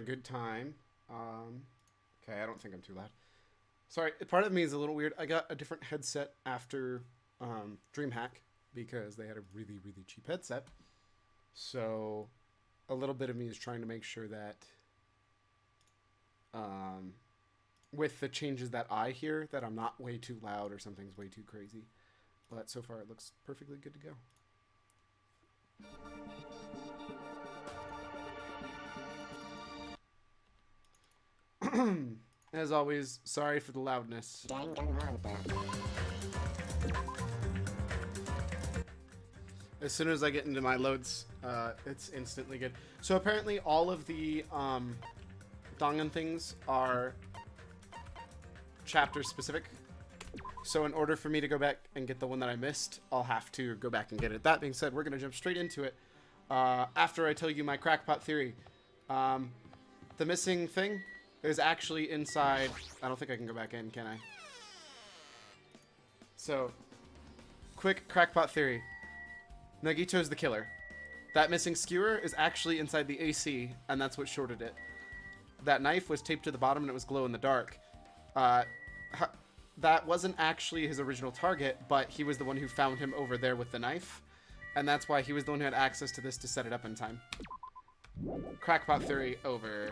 good time. Okay, I don't think I'm too loud. Sorry, part of me is a little weird. I got a different headset after DreamHack because they had a really, really cheap headset. So a little bit of me is trying to make sure that with the changes that I hear, that I'm not way too loud or something's way too crazy. But so far it looks perfectly good to go. As always, sorry for the loudness. Danganronpa. As soon as I get into my loads, it's instantly good. So apparently all of the Dangan things are chapter specific. So in order for me to go back and get the one that I missed, I'll have to go back and get it. That being said, we're going to jump straight into it after I tell you my crackpot theory. The missing thing is actually inside. I don't think I can go back in, can I? So, quick crackpot theory. Nagito's the killer. That missing skewer is actually inside the AC, and that's what shorted it. That knife was taped to the bottom and it was glow in the dark. That wasn't actually his original target, but he was the one who found him over there with the knife. And that's why he was the one who had access to this to set it up in time. Crackpot theory over.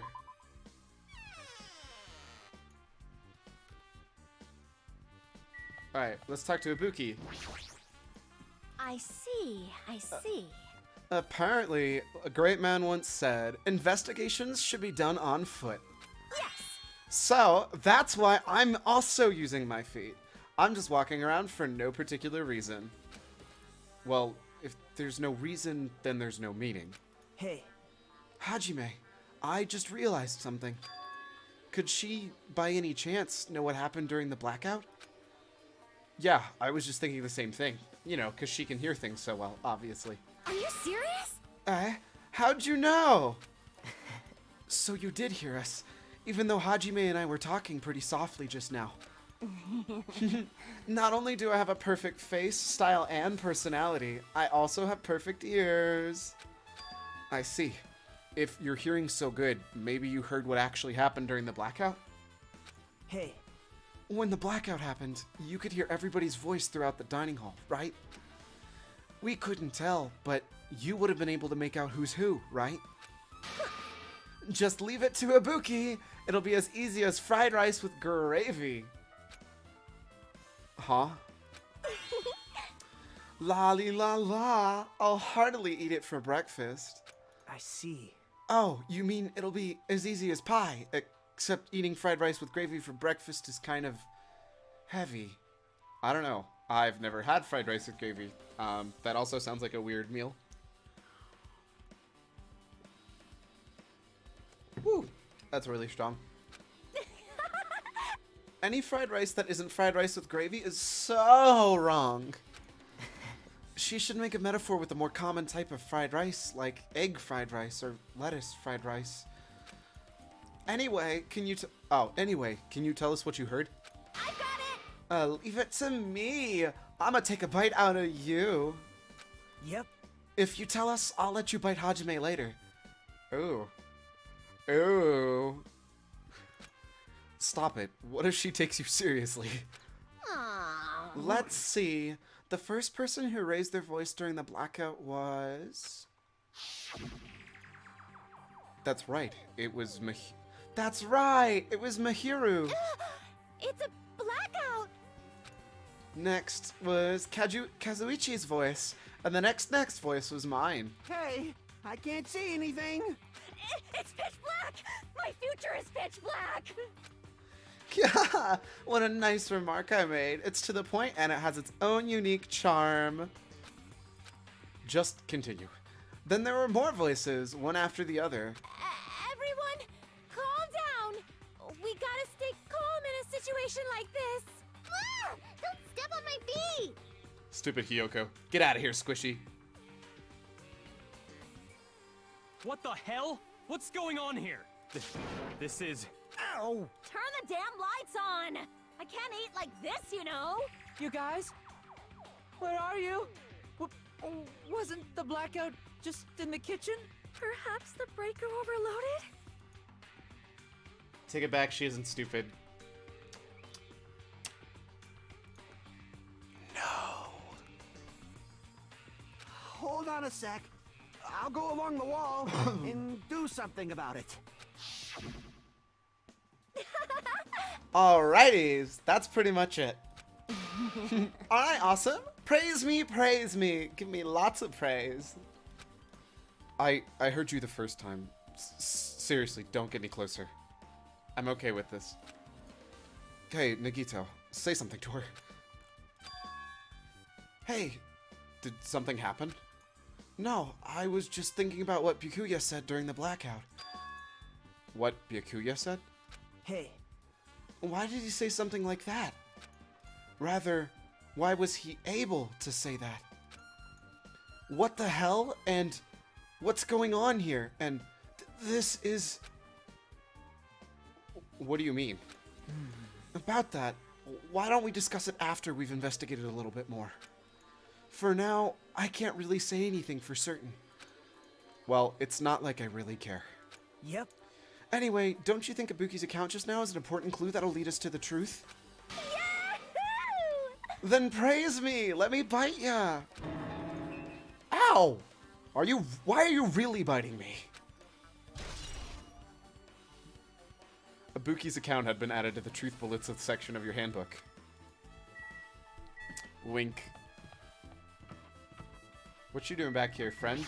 Alright, let's talk to Ibuki. I see, I see. Apparently, a great man once said, investigations should be done on foot. Yes! So, that's why I'm also using my feet. I'm just walking around for no particular reason. Well, if there's no reason, then there's no meaning. Hey. Hajime, I just realized something. Could she, by any chance, know what happened during the blackout? Yeah, I was just thinking the same thing. You know, because she can hear things so well, obviously. Are you serious? How'd you know? So you did hear us, even though Hajime and I were talking pretty softly just now. Not only do I have a perfect face, style, and personality, I also have perfect ears. I see. If your hearing's so good, maybe you heard what actually happened during the blackout? Hey. When the blackout happened, you could hear everybody's voice throughout the dining hall, right? We couldn't tell, but you would have been able to make out who's who, right? Just leave it to Ibuki. It'll be as easy as fried rice with gravy. Huh? Lolly la la. I'll heartily eat it for breakfast. I see. Oh, you mean it'll be as easy as pie, except eating fried rice with gravy for breakfast is kind of heavy. I don't know. I've never had fried rice with gravy. That also sounds like a weird meal. Woo! That's really strong. Any fried rice that isn't fried rice with gravy is so wrong. She should make a metaphor with a more common type of fried rice, like egg fried rice or lettuce fried rice. Anyway, can you tell us what you heard? I got it! Leave it to me. I'ma take a bite out of you. Yep. If you tell us, I'll let you bite Hajime later. Ooh. Ooh. Stop it. What if she takes you seriously? Aww. Let's see. The first person who raised their voice during the blackout was... That's right. It was That's right! It was Mahiru! It's a blackout! Next was Kazuichi's voice, and the next voice was mine. Hey, I can't see anything. It's pitch black! My future is pitch black! Yeah, what a nice remark I made. It's to the point and it has its own unique charm. Just continue. Then there were more voices, one after the other. Everyone, calm down! We gotta stay calm in a situation like this! Ah! Don't step on my feet! Stupid Hiyoko. Get out of here, Squishy. What the hell? What's going on here? This is... Ow! Turn the damn lights on! I can't eat like this, you know! You guys? Where are you? Wasn't the blackout just in the kitchen? Perhaps the breaker overloaded? Take it back, she isn't stupid. No. Hold on a sec. I'll go along the wall and do something about it. Alrighties, that's pretty much it. Alright, awesome. Praise me, praise me. Give me lots of praise. I heard you the first time. Seriously, don't get any closer. I'm okay with this. Hey, Nagito, say something to her. Hey, did something happen? No, I was just thinking about what Byakuya said during the blackout. What Byakuya said? Hey, Why did he say something like that? Rather, why was he able to say that? What the hell? And what's going on here? And this is... What do you mean? About that, why don't we discuss it after we've investigated a little bit more? For now, I can't really say anything for certain. Well, it's not like I really care. yep. Anyway, don't you think Ibuki's account just now is an important clue that'll lead us to the truth? Yahoo! Then praise me! Let me bite ya! Ow! Why are you really biting me? Ibuki's account had been added to the truth bullets section of your handbook. Wink. What you doing back here, friend?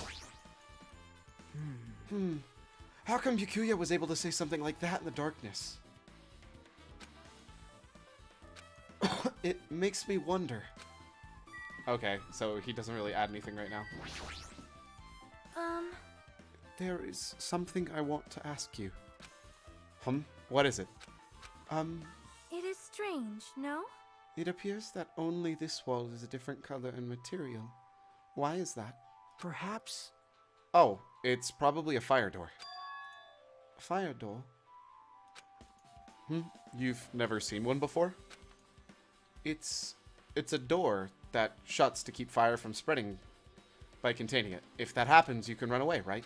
How come Byakuya was able to say something like that in the darkness? It makes me wonder. Okay, so he doesn't really add anything right now. There is something I want to ask you. What is it? It is strange, no? It appears that only this wall is a different color and material. Why is that? Perhaps. Oh, it's probably a fire door. A fire door? You've never seen one before? It's a door that shuts to keep fire from spreading by containing it. If that happens, you can run away, right?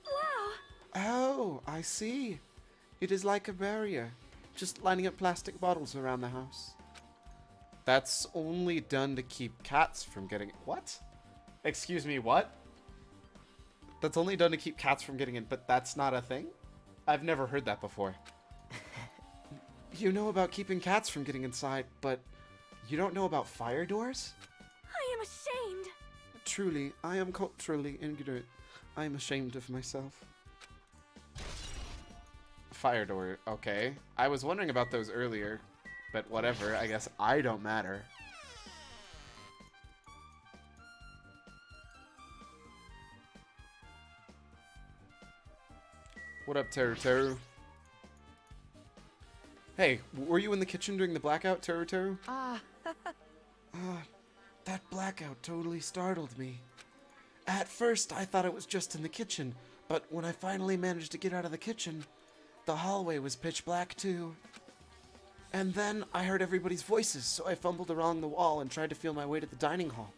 Wow! Oh, I see. It is like a barrier, just lining up plastic bottles around the house. That's only done to keep cats from getting... What? Excuse me, what? That's only done to keep cats from getting in, but that's not a thing? I've never heard that before. You know about keeping cats from getting inside, but you don't know about fire doors? I am ashamed. Truly, I am culturally ignorant. I am ashamed of myself. Fire door, okay. I was wondering about those earlier, but whatever, I guess I don't matter. What up, Teru Teru? Hey, were you in the kitchen during the blackout, Teru Teru? That blackout totally startled me. At first, I thought it was just in the kitchen, but when I finally managed to get out of the kitchen, the hallway was pitch black too. And then I heard everybody's voices, so I fumbled along the wall and tried to feel my way to the dining hall.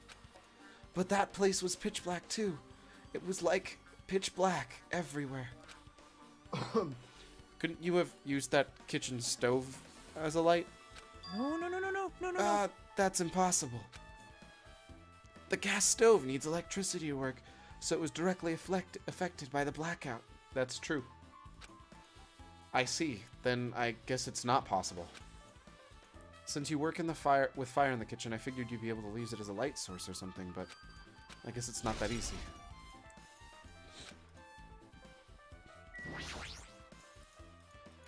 But that place was pitch black too. It was like pitch black everywhere. Couldn't you have used that kitchen stove as a light? No. That's impossible. The gas stove needs electricity to work, so it was directly affected by the blackout. That's true. I see. Then I guess it's not possible. Since you work in with fire in the kitchen, I figured you'd be able to use it as a light source or something, but I guess it's not that easy.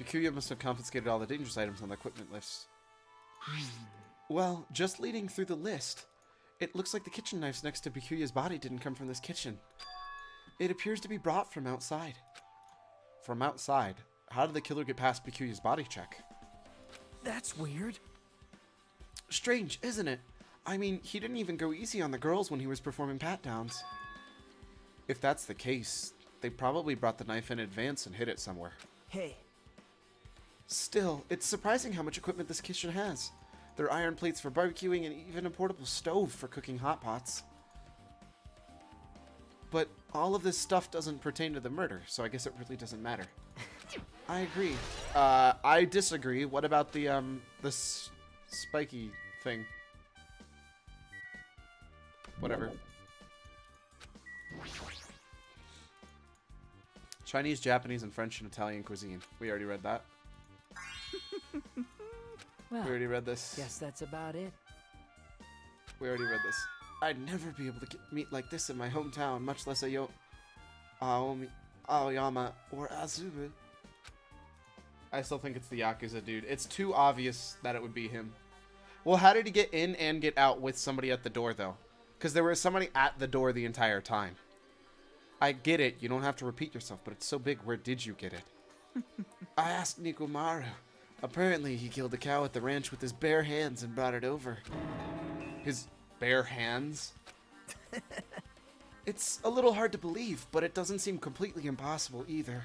Byakuya must have confiscated all the dangerous items on the equipment list. Well, just leading through the list, it looks like the kitchen knives next to Byakuya's body didn't come from this kitchen. It appears to be brought from outside. From outside? How did the killer get past Byakuya's body check? That's weird. Strange, isn't it? I mean, he didn't even go easy on the girls when he was performing pat-downs. If that's the case, they probably brought the knife in advance and hid it somewhere. Hey, Still, it's surprising how much equipment this kitchen has. There are iron plates for barbecuing and even a portable stove for cooking hot pots. But all of this stuff doesn't pertain to the murder, so I guess it really doesn't matter. I agree. I disagree. What about the spiky thing? Whatever. Chinese, Japanese, and French and Italian cuisine. We already read that. Well, We already read this. guess that's about it. We already read this. I'd never be able to get meat like this in my hometown, much less a Aoyama or Azubu. I still think it's the Yakuza dude. It's too obvious that it would be him. Well, how did he get in and get out with somebody at the door, though? Because there was somebody at the door the entire time. I get it. You don't have to repeat yourself, but it's so big. Where did you get it? I asked Nikumaru. Apparently, he killed a cow at the ranch with his bare hands and brought it over. His bare hands? It's a little hard to believe, but it doesn't seem completely impossible either.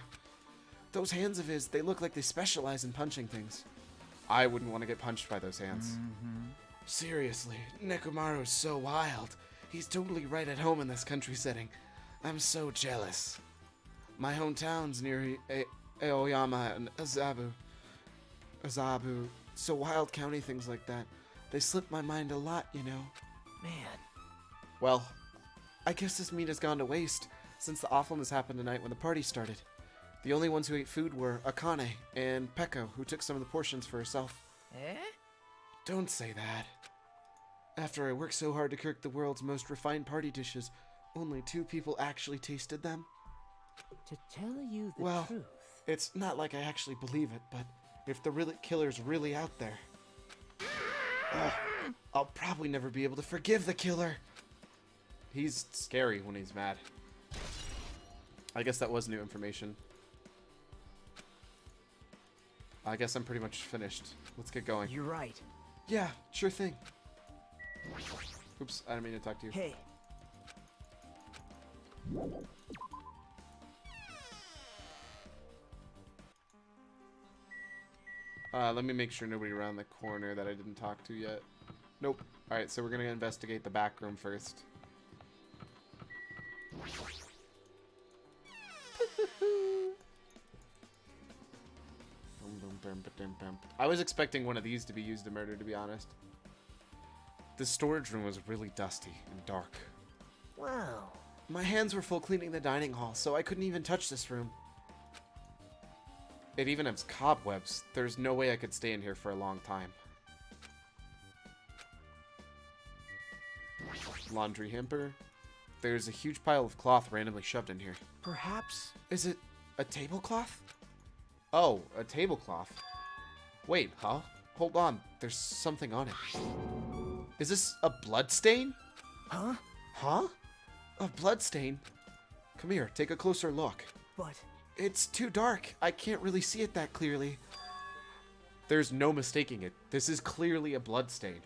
Those hands of his, they look like they specialize in punching things. I wouldn't want to get punched by those hands. Seriously, Nekomaru is so wild. He's totally right at home in this country setting. I'm so jealous. My hometown's near Aoyama and Azabu. So wild county things like that. They slip my mind a lot, you know. Man, Well, I guess this meat has gone to waste since the awfulness happened tonight when the party started. The only ones who ate food were Akane and Peko, who took some of the portions for herself. eh? Don't say that. After I worked so hard to cook the world's most refined party dishes, only 2 people actually tasted them. To tell you the Well, truth, it's not like I actually believe it, but if the killer's really out there, I'll probably never be able to forgive the killer. He's scary when he's mad. I guess that was new information. I guess I'm pretty much finished. Let's get going. you're right. Yeah, sure thing. Oops, I didn't mean to talk to you. Hey, Let me make sure nobody around the corner that I didn't talk to yet. Nope. Alright, so we're gonna investigate the back room first. I was expecting one of these to be used to murder, to be honest. The storage room was really dusty and dark. wow. My hands were full cleaning the dining hall, so I couldn't even touch this room. It even has cobwebs. There's no way I could stay in here for a long time. Laundry hamper. There's a huge pile of cloth randomly shoved in here. Perhaps. Is it a tablecloth? Oh, a tablecloth. Wait, huh? Hold on. There's something on it. Is this a blood stain? Huh? Huh? A blood stain? Come here, take a closer look. But It's too dark. I can't really see it that clearly. There's no mistaking it. This is clearly a blood stain.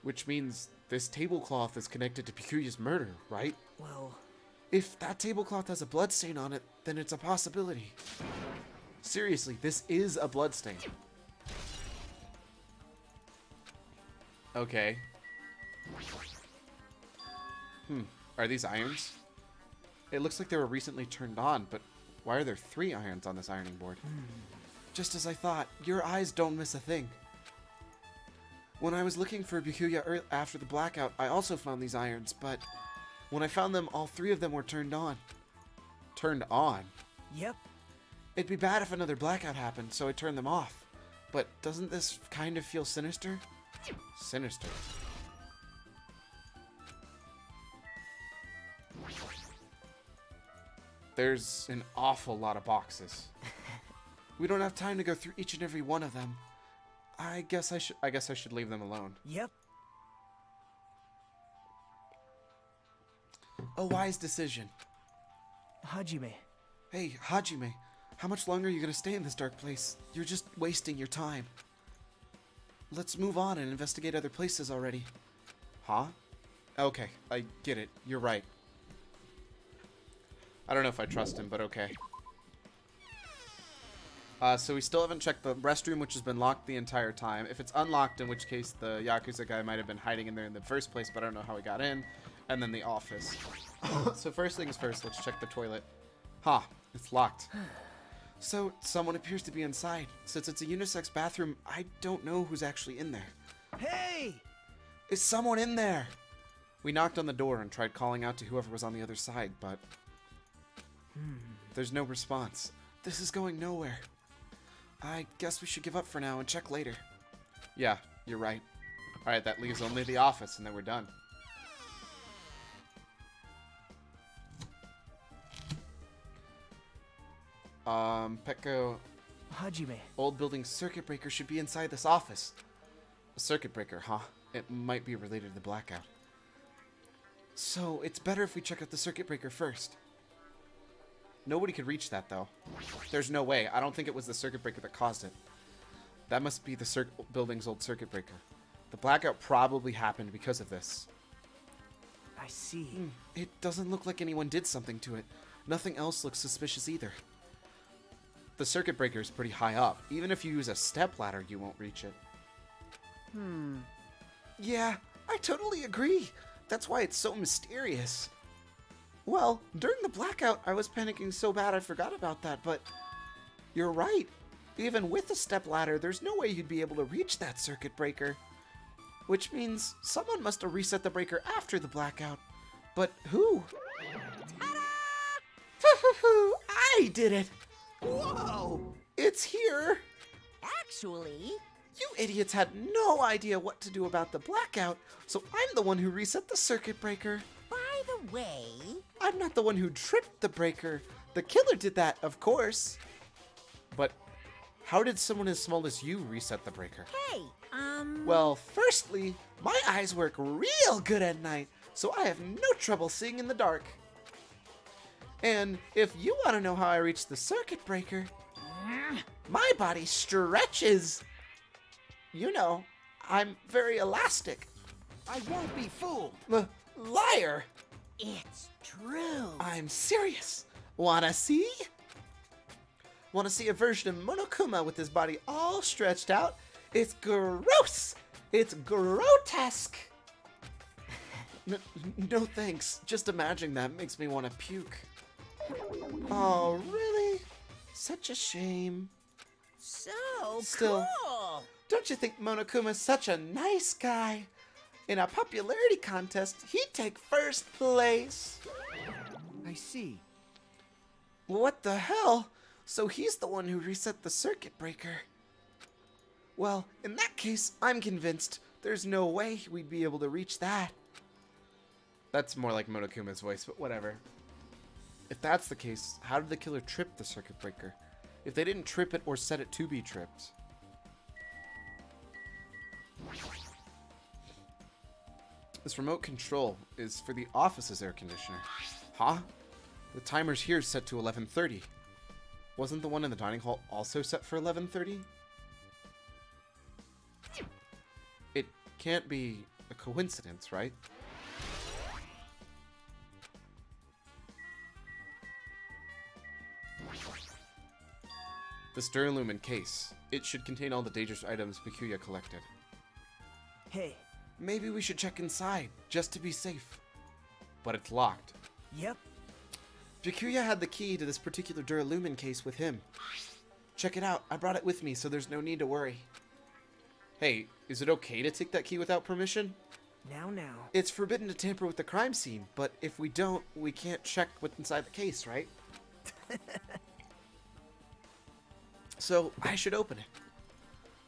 Which means this tablecloth is connected to Pikuya's murder, right? well, If that tablecloth has a blood stain on it, then it's a possibility. Seriously, this is a blood stain. Okay. Are these irons? It looks like they were recently turned on, but why are there 3 irons on this ironing board? Just as I thought, your eyes don't miss a thing. When I was looking for Bikuya after the blackout, I also found these irons, but when I found them, all 3 of them were turned on. Turned on? yep. It'd be bad if another blackout happened, so I turned them off. But doesn't this kind of feel sinister? Sinister. There's an awful lot of boxes. We don't have time to go through each and every one of them. I guess I should leave them alone. Yep. A wise decision. Hajime. Hey, Hajime, how much longer are you gonna stay in this dark place? You're just wasting your time. Let's move on and investigate other places already. Huh? Okay, I get it. You're right. I don't know if I trust him, but okay. So we still haven't checked the restroom, which has been locked the entire time. If it's unlocked, in which case the Yakuza guy might have been hiding in there in the first place, but I don't know how he got in. And then the office. So first things first, let's check the toilet. It's locked. So, someone appears to be inside. Since it's a unisex bathroom, I don't know who's actually in there. Hey! Is someone in there? We knocked on the door and tried calling out to whoever was on the other side, but there's no response. This is going nowhere. I guess we should give up for now and check later. Yeah, you're right. Alright, that leaves only the office, and then we're done. Pecco, Hajime. old building circuit breaker should be inside this office. A circuit breaker, huh? It might be related to the blackout. So, it's better if we check out the circuit breaker first. Nobody could reach that, though. There's no way. I don't think it was the circuit breaker that caused it. That must be the building's old circuit breaker. The blackout probably happened because of this. I see. It doesn't look like anyone did something to it. Nothing else looks suspicious either. The circuit breaker is pretty high up. Even if you use a stepladder, you won't reach it. Yeah, I totally agree. That's why it's so mysterious. Well, during the blackout, I was panicking so bad I forgot about that, but you're right. Even with a stepladder, there's no way you'd be able to reach that circuit breaker. Which means someone must have reset the breaker after the blackout. But who? Ta-da! I did it! Whoa! It's here! Actually, You idiots had no idea what to do about the blackout, so I'm the one who reset the circuit breaker. by the way, I'm not the one who tripped the breaker. The killer did that, of course. But how did someone as small as you reset the breaker? hey, Well, firstly, my eyes work real good at night, so I have no trouble seeing in the dark. And if you want to know how I reached the circuit breaker, my body stretches. You know, I'm very elastic. I won't be fooled. Liar! it's true. I'm serious. Wanna see? Wanna see a version of Monokuma with his body all stretched out? It's gross! It's grotesque! No thanks. Just imagining that makes me want to puke. Oh, really? Such a shame. So Still- cool. Don't you think Monokuma's such a nice guy? In a popularity contest, he'd take first place. I see. What the hell? So he's the one who reset the circuit breaker. Well, in that case, I'm convinced there's no way we'd be able to reach that. That's more like Monokuma's voice, but whatever. If that's the case, how did the killer trip the circuit breaker? If they didn't trip it or set it to be tripped. This remote control is for the office's air conditioner. Huh? The timer's here set to 11:30. Wasn't the one in the dining hall also set for 11:30? It can't be a coincidence, right? This Duralumin case. It should contain all the dangerous items Bikuya collected. Hey. Maybe we should check inside, just to be safe. But it's locked. Yep. Bikuya had the key to this particular Duralumin case with him. Check it out. I brought it with me, so there's no need to worry. Hey, is it okay to take that key without permission? Now. It's forbidden to tamper with the crime scene, but if we don't, we can't check what's inside the case, right? So, I should open it.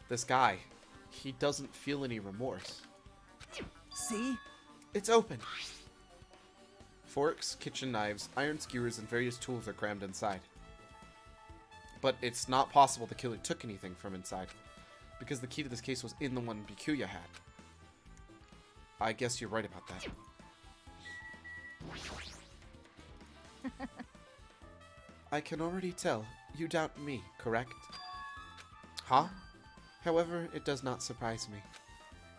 This guy, he doesn't feel any remorse. See? It's open. Forks, kitchen knives, iron skewers, and various tools are crammed inside. But it's not possible the killer took anything from inside, because the key to this case was in the one Bikuya had. I guess you're right about that. I can already tell you doubt me, correct? Huh? However, it does not surprise me.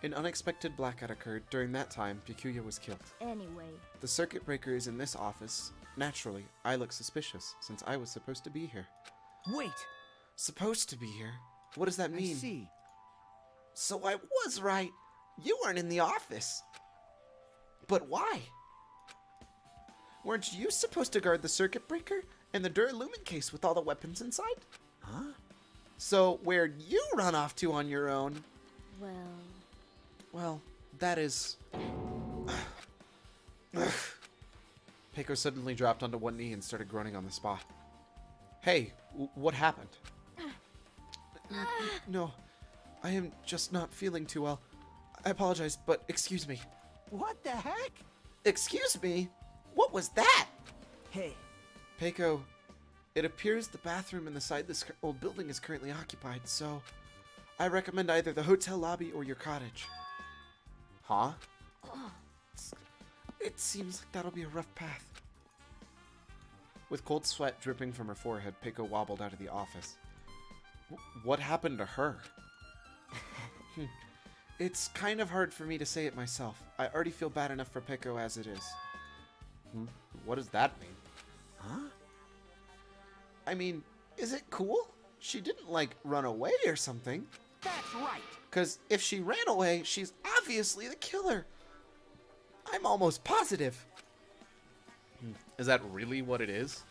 An unexpected blackout occurred. During that time, Bikuya was killed. Anyway, The circuit breaker is in this office. Naturally, I look suspicious, since I was supposed to be here. Wait. Supposed to be here? What does that I mean? see. So I was right. You weren't in the office. But why? Weren't you supposed to guard the circuit breaker? And the Duralumin case with all the weapons inside? Huh? So, where'd you run off to on your own? Well, Well, that is... Peiko suddenly dropped onto one knee and started groaning on the spot. Hey, what happened? No, I am just not feeling too well. I apologize, but excuse me. What the heck? Excuse me? What was that? Hey, Peiko, it appears the bathroom in the side of this old building is currently occupied, so I recommend either the hotel lobby or your cottage. Huh? It seems like that'll be a rough path. With cold sweat dripping from her forehead, Peiko wobbled out of the office. What happened to her? It's kind of hard for me to say it myself. I already feel bad enough for Peiko as it is. What does that mean? Huh? I mean, is it cool? She didn't, like, run away or something. That's right. Because if she ran away, she's obviously the killer. I'm almost positive. Is that really what it is?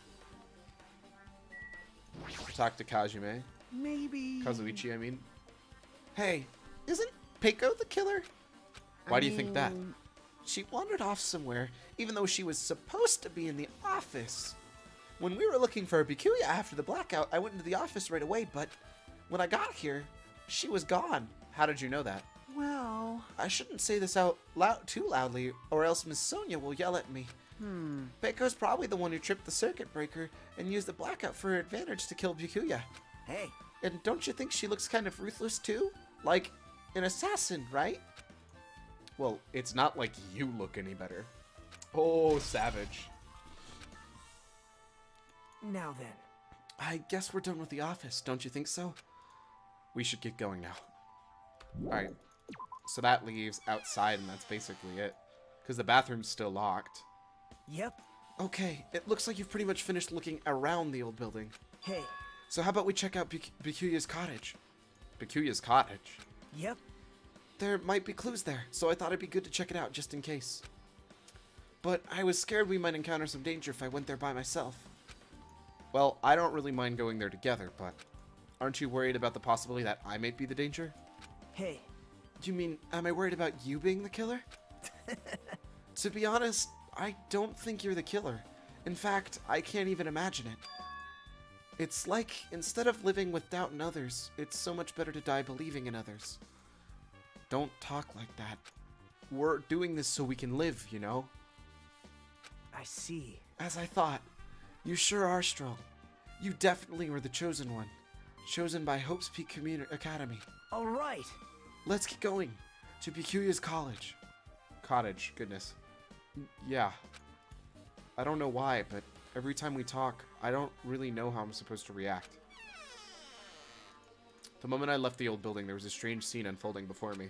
Talk to Kazumi. Maybe. Kazuichi, I mean. Hey, isn't Peiko the killer? Why do you think that? She wandered off somewhere, even though she was supposed to be in the office. When we were looking for Bikuya after the blackout, I went into the office right away, but when I got here, she was gone. How did you know that? Well. I shouldn't say this out too loudly, or else Miss Sonia will yell at me. Peiko's probably the one who tripped the circuit breaker and used the blackout for her advantage to kill Bikuya. Hey. And don't you think she looks kind of ruthless too? Like an assassin, right? Well, it's not like you look any better. Oh, savage. now then. I guess we're done with the office, don't you think so? We should get going now. Alright. So that leaves outside, and that's basically it. Because the bathroom's still locked. Yep. Okay, it looks like you've pretty much finished looking around the old building. Hey. So how about we check out Bikuya's cottage? Bikuya's cottage? Yep. There might be clues there, so I thought it'd be good to check it out just in case. But I was scared we might encounter some danger if I went there by myself. Well, I don't really mind going there together, but aren't you worried about the possibility that I might be the danger? Hey. You mean, am I worried about you being the killer? To be honest, I don't think you're the killer. In fact, I can't even imagine it. It's like, instead of living with doubt in others, it's so much better to die believing in others. Don't talk like that. We're doing this so we can live, you know? I see. As I thought, you sure are strong. You definitely were the chosen one. Chosen by Hope's Peak Academy. All right. Let's get going to Bikuya's college. Cottage, goodness. Yeah. I don't know why, but every time we talk, I don't really know how I'm supposed to react. The moment I left the old building, there was a strange scene unfolding before me.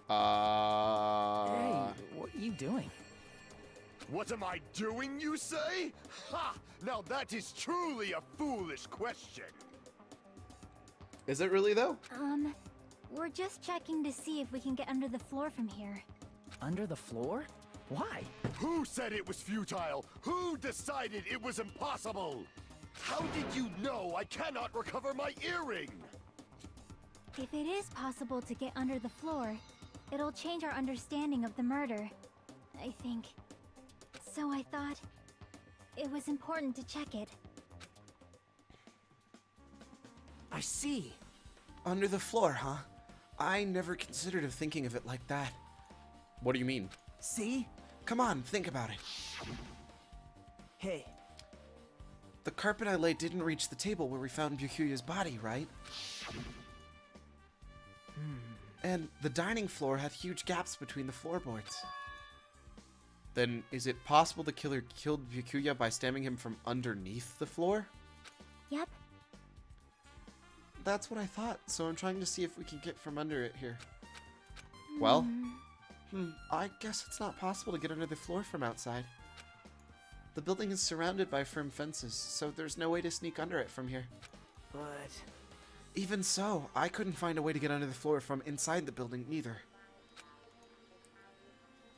Hey, what are you doing? What am I doing, you say? Ha! Now that is truly a foolish question. Is it really, though? We're just checking to see if we can get under the floor from here. Under the floor? Why? Who said it was futile? Who decided it was impossible? How did you know I cannot recover my earring? If it is possible to get under the floor, it'll change our understanding of the murder, I think. So I thought it was important to check it. I see. Under the floor, huh? I never considered of thinking of it like that. What do you mean? See? Come on, think about it. Hey. The carpet I laid didn't reach the table where we found Bikuya's body, right? And the dining floor had huge gaps between the floorboards. Then, is it possible the killer killed Bikuya by stabbing him from underneath the floor? Yep. That's what I thought, so I'm trying to see if we can get from under it here. Well, I guess it's not possible to get under the floor from outside. The building is surrounded by firm fences, so there's no way to sneak under it from here. But... Even so, I couldn't find a way to get under the floor from inside the building either.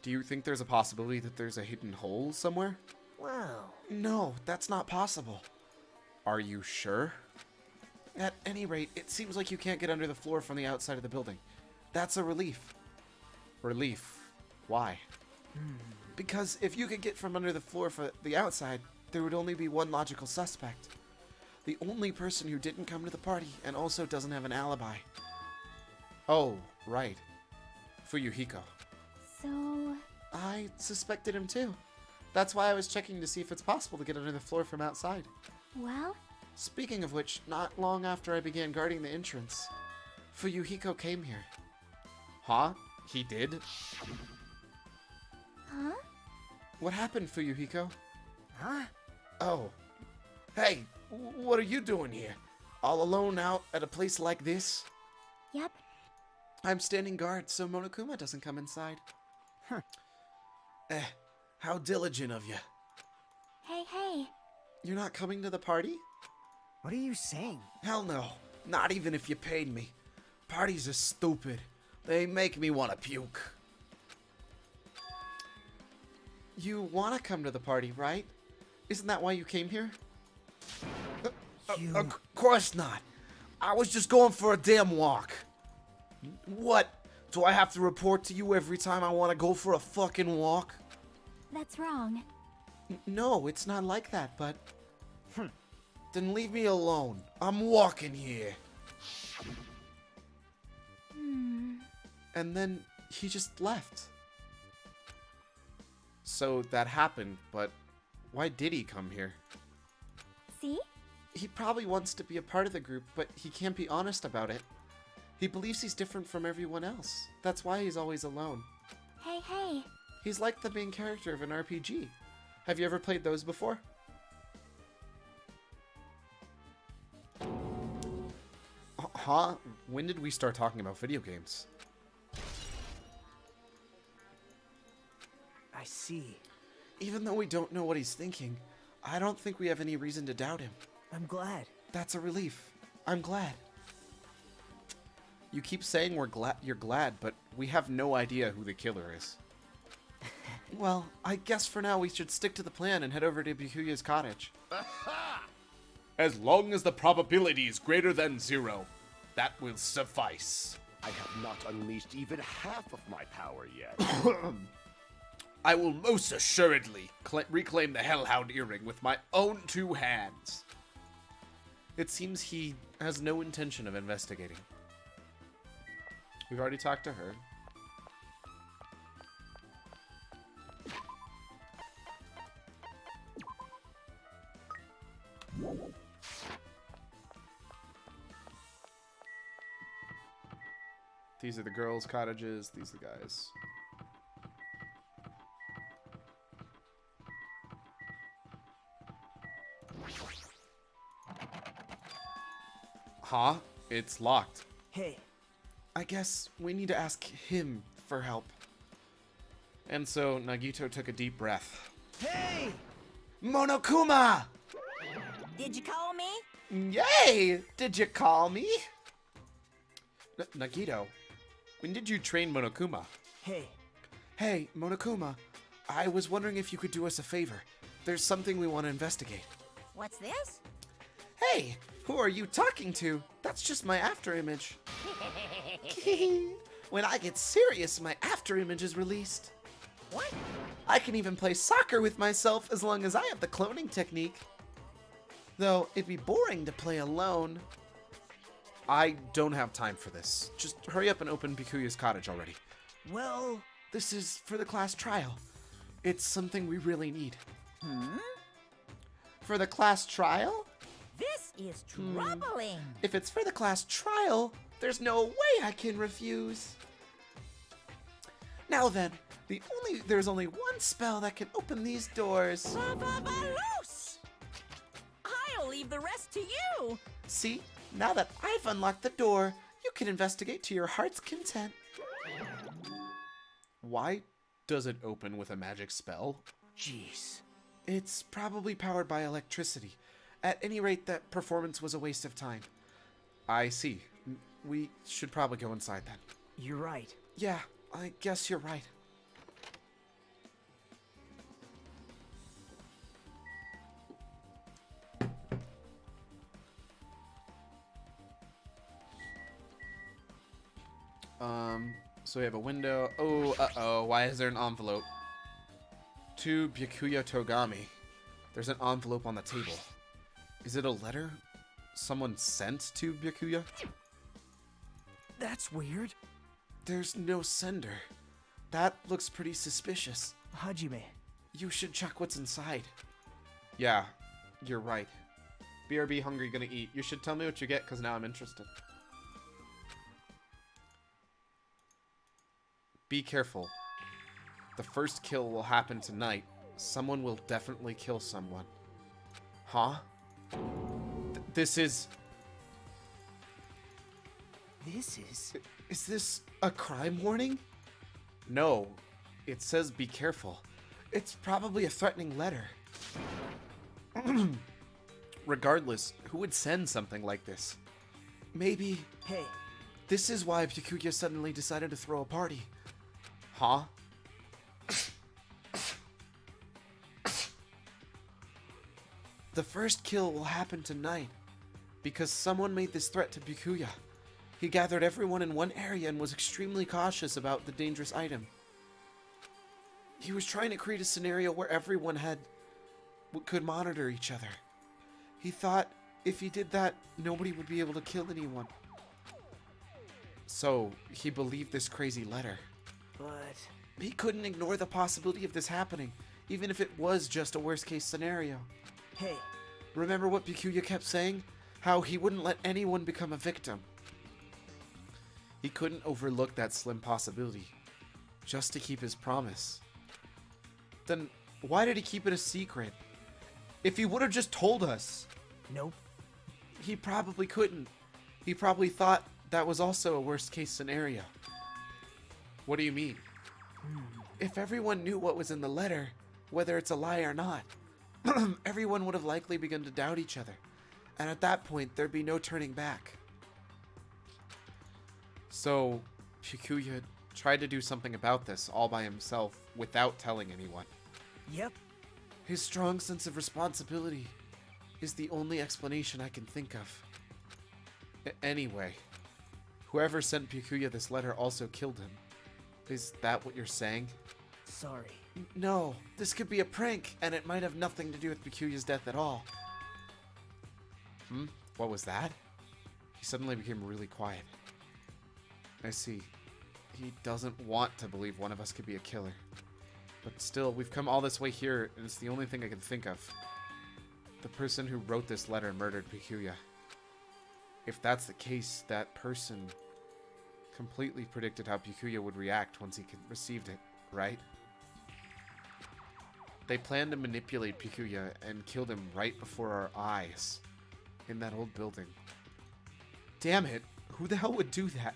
Do you think there's a possibility that there's a hidden hole somewhere? Wow. No, that's not possible. Are you sure? At any rate, it seems like you can't get under the floor from the outside of the building. That's a relief. Relief? Why? Because if you could get from under the floor for the outside, there would only be one logical suspect. The only person who didn't come to the party and also doesn't have an alibi. Oh, right. Fuyuhiko. So... I suspected him too. That's why I was checking to see if it's possible to get under the floor from outside. well? Speaking of which, not long after I began guarding the entrance, Fuyuhiko came here. Huh? He did? Huh? What happened, Fuyuhiko? Huh? Oh. Hey, what are you doing here? All alone out at a place like this? Yep. I'm standing guard so Monokuma doesn't come inside. Huh. How diligent of you. Hey. You're not coming to the party? What are you saying? Hell no. Not even if you paid me. Parties are stupid. They make me want to puke. You want to come to the party, right? Isn't that why you came here? Of course not. I was just going for a damn walk. What? Do I have to report to you every time I want to go for a fucking walk? That's wrong. No, it's not like that, but... Then leave me alone. I'm walking here. And then he just left. So that happened, but why did he come here? See? He probably wants to be a part of the group, but he can't be honest about it. He believes he's different from everyone else. That's why he's always alone. Hey. He's like the main character of an RPG. Have you ever played those before? Huh? When did we start talking about video games? I see. Even though we don't know what he's thinking, I don't think we have any reason to doubt him. I'm glad. That's a relief. I'm glad. You keep saying you're glad, but we have no idea who the killer is. Well, I guess for now we should stick to the plan and head over to Bikuya's cottage. As long as the probability is greater than 0, that will suffice. I have not unleashed even half of my power yet. I will most assuredly reclaim the Hellhound earring with my own 2 hands. It seems he has no intention of investigating. We've already talked to her. These are the girls' cottages. These are the guys. Huh? It's locked. Hey. I guess we need to ask him for help. And so Nagito took a deep breath. Hey! Monokuma! Did you call me? Yay! Did you call me? Nagito, when did you train Monokuma? Hey. Hey, Monokuma, I was wondering if you could do us a favor. There's something we want to investigate. What's this? Hey, who are you talking to? That's just my afterimage. When I get serious, my afterimage is released. What? I can even play soccer with myself as long as I have the cloning technique. Though, it'd be boring to play alone. I don't have time for this. Just hurry up and open Bikuya's cottage already. Well... This is for the class trial. It's something we really need. For the class trial? This is troubling. If it's for the class trial, there's no way I can refuse. Now then, there's only one spell that can open these doors. Loose! I'll leave the rest to you. See, now that I've unlocked the door, you can investigate to your heart's content. Why does it open with a magic spell? Jeez. It's probably powered by electricity. At any rate, that performance was a waste of time. I see. We should probably go inside then. You're right. Yeah, I guess you're right. So we have a window. Oh, uh-oh. Why is there an envelope? To Byakuya Togami. There's an envelope on the table. Is it a letter someone sent to Byakuya? That's weird. There's no sender. That looks pretty suspicious. Hajime. You should check what's inside. Yeah, you're right. BRB hungry, gonna eat. You should tell me what you get, because now I'm interested. Be careful. The first kill will happen tonight. Someone will definitely kill someone. Huh? This is... This is... Is this a crime warning? No. It says be careful. It's probably a threatening letter. Regardless, who would send something like this? Maybe... Hey. This is why Byakuya suddenly decided to throw a party. Huh? The first kill will happen tonight, because someone made this threat to Byakuya. He gathered everyone in one area and was extremely cautious about the dangerous item. He was trying to create a scenario where everyone could monitor each other. He thought if he did that, nobody would be able to kill anyone. So, he believed this crazy letter. But... He couldn't ignore the possibility of this happening, even if it was just a worst-case scenario. Hey. Remember what Byakuya kept saying? How he wouldn't let anyone become a victim. He couldn't overlook that slim possibility, just to keep his promise. Then, why did he keep it a secret? If he would have just told us. Nope. He probably couldn't. He probably thought that was also a worst-case scenario. What do you mean? If everyone knew what was in the letter, whether it's a lie or not, everyone would have likely begun to doubt each other. And at that point, there'd be no turning back. So, Byakuya tried to do something about this all by himself without telling anyone. Yep. His strong sense of responsibility is the only explanation I can think of. Anyway, whoever sent Byakuya this letter also killed him. Is that what you're saying? Sorry. No, this could be a prank, and it might have nothing to do with Byakuya's death at all. What was that? He suddenly became really quiet. I see. He doesn't want to believe one of us could be a killer. But still, we've come all this way here, and it's the only thing I can think of. The person who wrote this letter murdered Byakuya. If that's the case, that person completely predicted how Byakuya would react once he received it, right? They planned to manipulate Byakuya and killed him right before our eyes in that old building. Damn it, who the hell would do that?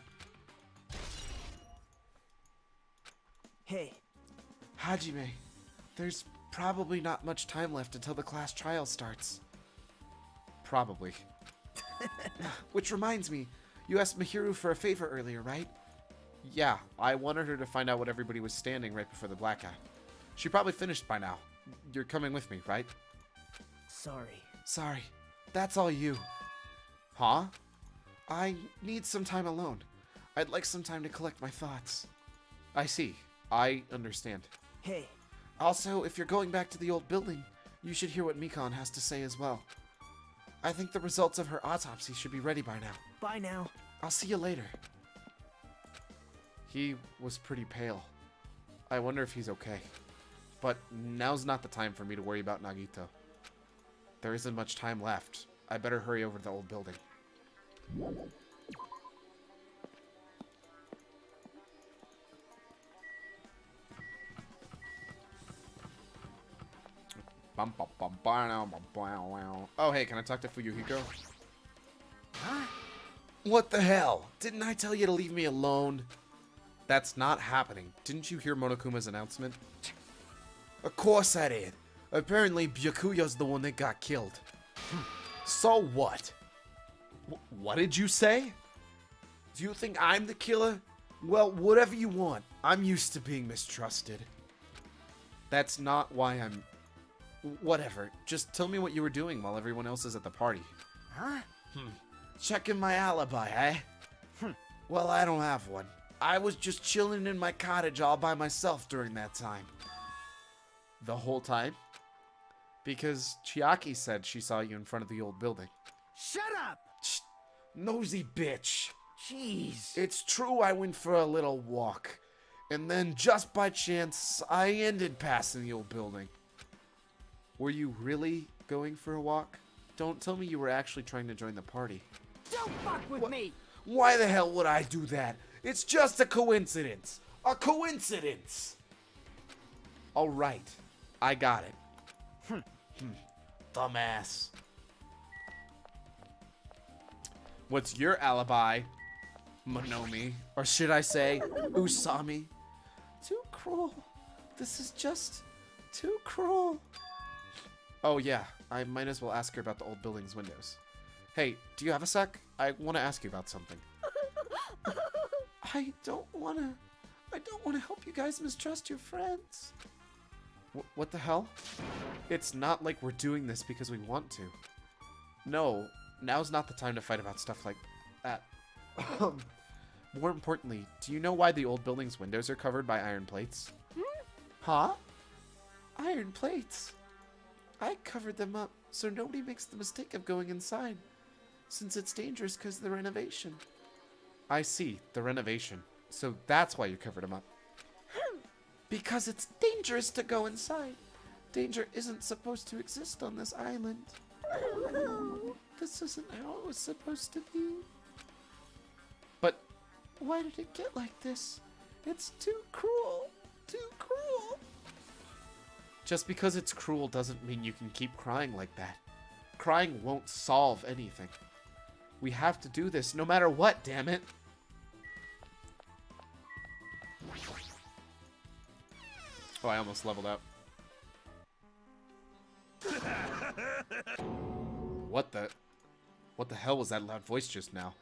Hey. Hajime, there's probably not much time left until the class trial starts. Probably. Which reminds me, you asked Mihiru for a favor earlier, right? Yeah, I wanted her to find out what everybody was standing right before the blackout. She probably finished by now. You're coming with me, right? Sorry. Sorry. That's all you. Huh? I need some time alone. I'd like some time to collect my thoughts. I see. I understand. Hey. Also, if you're going back to the old building, you should hear what Mikon has to say as well. I think the results of her autopsy should be ready by now. Bye now. I'll see you later. He was pretty pale. I wonder if he's okay. But now's not the time for me to worry about Nagito. There isn't much time left. I better hurry over to the old building. Oh, hey, can I talk to Fuyuhiko? Huh? What the hell? Didn't I tell you to leave me alone? That's not happening. Didn't you hear Monokuma's announcement? Of course I did. Apparently, Byakuya's the one that got killed. So what? What did you say? Do you think I'm the killer? Well, whatever you want. I'm used to being mistrusted. That's not why I'm... Whatever. Just tell me what you were doing while everyone else is at the party. Huh? Checking my alibi, eh? Well, I don't have one. I was just chilling in my cottage all by myself during that time. The whole time? Because Chiaki said she saw you in front of the old building. Shut up! Shh, nosy bitch. Jeez. It's true I went for a little walk. And then, just by chance, I ended passing the old building. Were you really going for a walk? Don't tell me you were actually trying to join the party. Don't fuck with me! Why the hell would I do that? It's just a coincidence. A coincidence! Alright, I got it. Dumbass. What's your alibi, Monomi? Or should I say, Usami? Too cruel. This is just too cruel. Oh yeah, I might as well ask her about the old building's windows. Hey, do you have a sec? I want to ask you about something. I don't want to help you guys mistrust your friends. What the hell? It's not like we're doing this because we want to. No, now's not the time to fight about stuff like that. More importantly, do you know why the old building's windows are covered by iron plates? Huh? Iron plates? I covered them up so nobody makes the mistake of going inside, since it's dangerous because of the renovation. I see, the renovation. So that's why you covered them up. Because it's dangerous to go inside. Danger isn't supposed to exist on this island. This isn't how it was supposed to be. But why did it get like this? It's too cruel. Too cruel. Just because it's cruel doesn't mean you can keep crying like that. Crying won't solve anything. We have to do this no matter what, damn it. Oh, I almost leveled up. What the hell was that loud voice just now?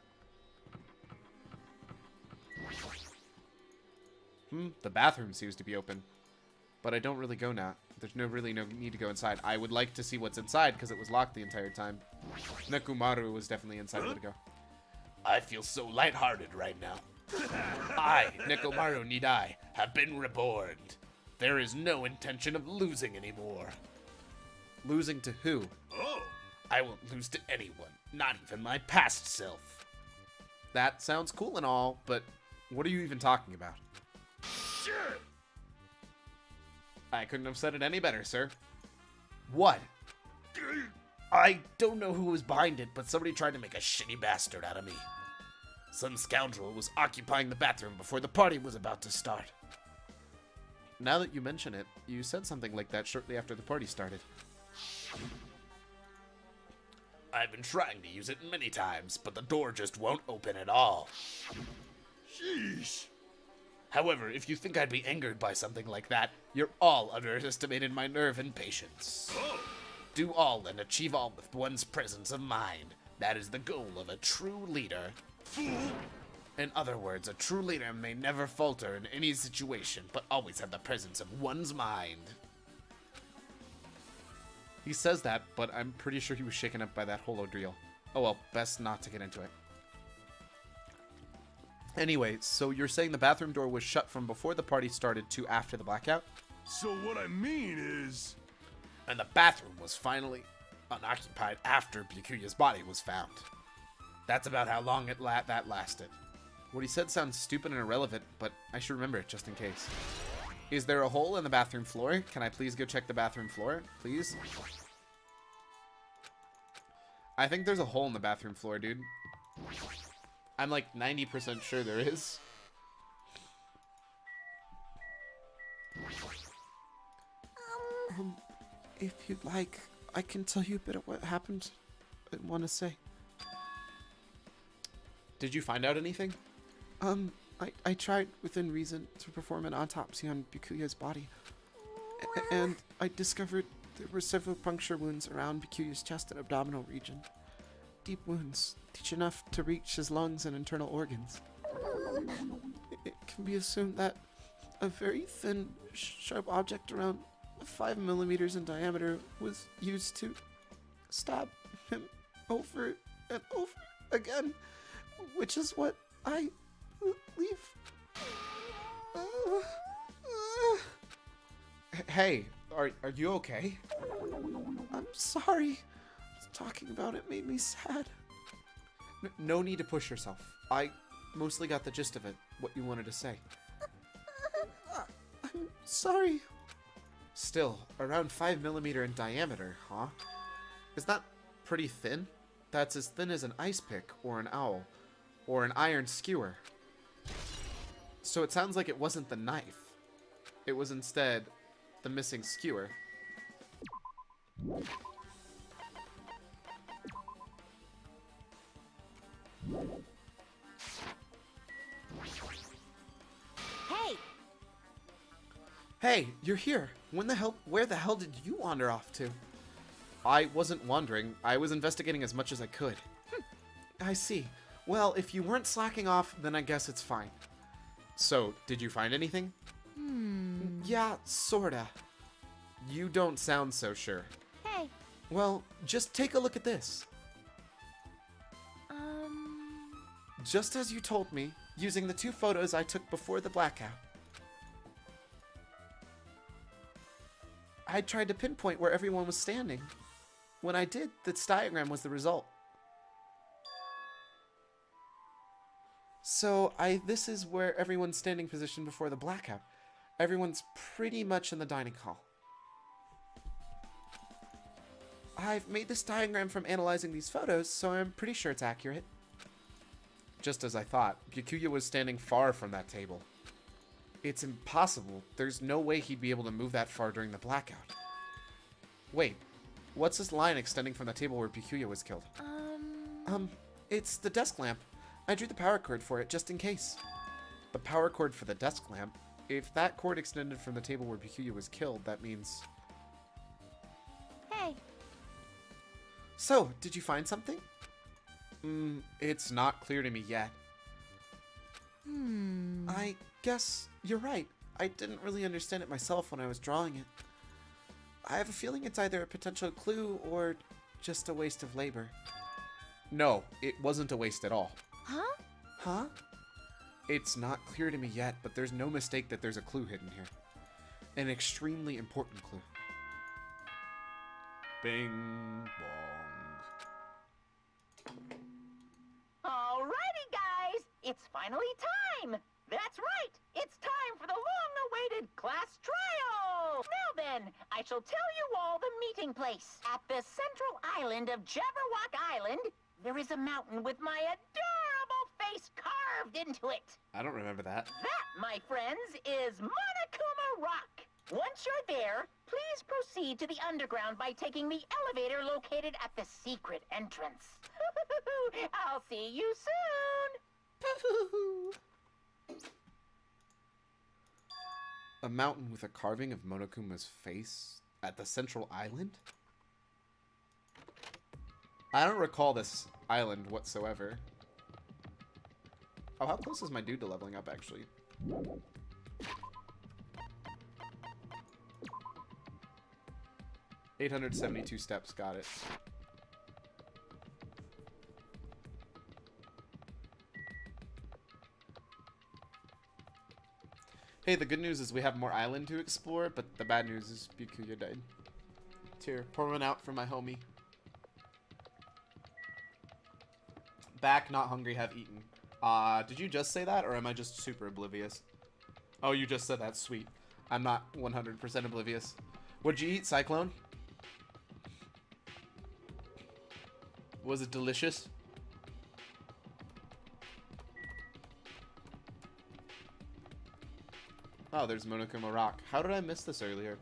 The bathroom seems to be open. But I don't really go now. There's no need to go inside. I would like to see what's inside because it was locked the entire time. Nekomaru was definitely inside a minute ago. I feel so lighthearted right now. I, Nekomaru Nidai, have been reborn. There is no intention of losing anymore. Losing to who? Oh. I won't lose to anyone, not even my past self. That sounds cool and all, but what are you even talking about? Sure. I couldn't have said it any better, sir. What? I don't know who was behind it, but somebody tried to make a shitty bastard out of me. Some scoundrel was occupying the bathroom before the party was about to start. Now that you mention it, you said something like that shortly after the party started. I've been trying to use it many times, but the door just won't open at all. Sheesh. However, if you think I'd be angered by something like that, you're all underestimated my nerve and patience. Oh. Do all and achieve all with one's presence of mind. That is the goal of a true leader. Fool! In other words, a true leader may never falter in any situation, but always have the presence of one's mind. He says that, but I'm pretty sure he was shaken up by that whole ordeal. Oh well, best not to get into it. Anyway, so you're saying the bathroom door was shut from before the party started to after the blackout? So what I mean is... And the bathroom was finally unoccupied after Byakuya's body was found. That's about how long that lasted. What he said sounds stupid and irrelevant, but I should remember it just in case. Is there a hole in the bathroom floor? Can I please go check the bathroom floor, please? I think there's a hole in the bathroom floor, dude. I'm like 90% sure there is. If you'd like, I can tell you a bit of what happened. I want to say. Did you find out anything? I tried within reason to perform an autopsy on Byakuya's body. And I discovered there were several puncture wounds around Byakuya's chest and abdominal region. Deep wounds, deep enough to reach his lungs and internal organs. It can be assumed that a very thin, sharp object around 5 millimeters in diameter was used to stab him over and over again, which is what I believe Hey, are you okay? I'm sorry. Talking about it made me sad. No need to push yourself. I mostly got the gist of it, what you wanted to say. I'm sorry. Still, around 5mm in diameter, huh? Is that pretty thin? That's as thin as an ice pick, or an owl, or an iron skewer. So it sounds like it wasn't the knife. It was instead the missing skewer. Hey, Hey, you're here. Where the hell did you wander off to? I wasn't wandering. I was investigating as much as I could. I see. Well, if you weren't slacking off, then I guess it's fine. So, did you find anything? Yeah, sorta. You don't sound so sure. Hey, Well, just take a look at this. Just as you told me, using the 2 photos I took before the blackout. I tried to pinpoint where everyone was standing. When I did, this diagram was the result. So, this is where everyone's standing positioned before the blackout. Everyone's pretty much in the dining hall. I've made this diagram from analyzing these photos, so I'm pretty sure it's accurate. Just as I thought, Byakuya was standing far from that table. It's impossible. There's no way he'd be able to move that far during the blackout. Wait, what's this line extending from the table where Byakuya was killed? It's the desk lamp. I drew the power cord for it just in case. The power cord for the desk lamp? If that cord extended from the table where Byakuya was killed, that means... hey, So, did you find something? It's not clear to me yet. I guess you're right. I didn't really understand it myself when I was drawing it. I have a feeling it's either a potential clue or just a waste of labor. No, it wasn't a waste at all. huh? Huh? It's not clear to me yet, but there's no mistake that there's a clue hidden here. An extremely important clue. Bing bong. alrighty, guys. It's finally time. That's right. It's time for the long-awaited class trial. Now then, I shall tell you all the meeting place. At the central island of Jabberwock Island, there is a mountain with my adorable face carved into it. I don't remember that. That, my friends, is Monokuma Rock. Once you're there, please proceed to the underground by taking the elevator located at the secret entrance. I'll see you soon. A mountain with a carving of Monokuma's face at the central island? I don't recall this island whatsoever. Oh, how close is my dude to leveling up, actually? $872 steps, got it. Hey, the good news is we have more island to explore, but the bad news is Byakuya died. Here, pour one out for my homie. Back, not hungry, have eaten. Did you just say that, or am I just super oblivious? Oh, you just said that, sweet. I'm not 100% oblivious. What'd you eat, Cyclone? Was it delicious? Oh, there's Monokuma Rock. How did I miss this earlier?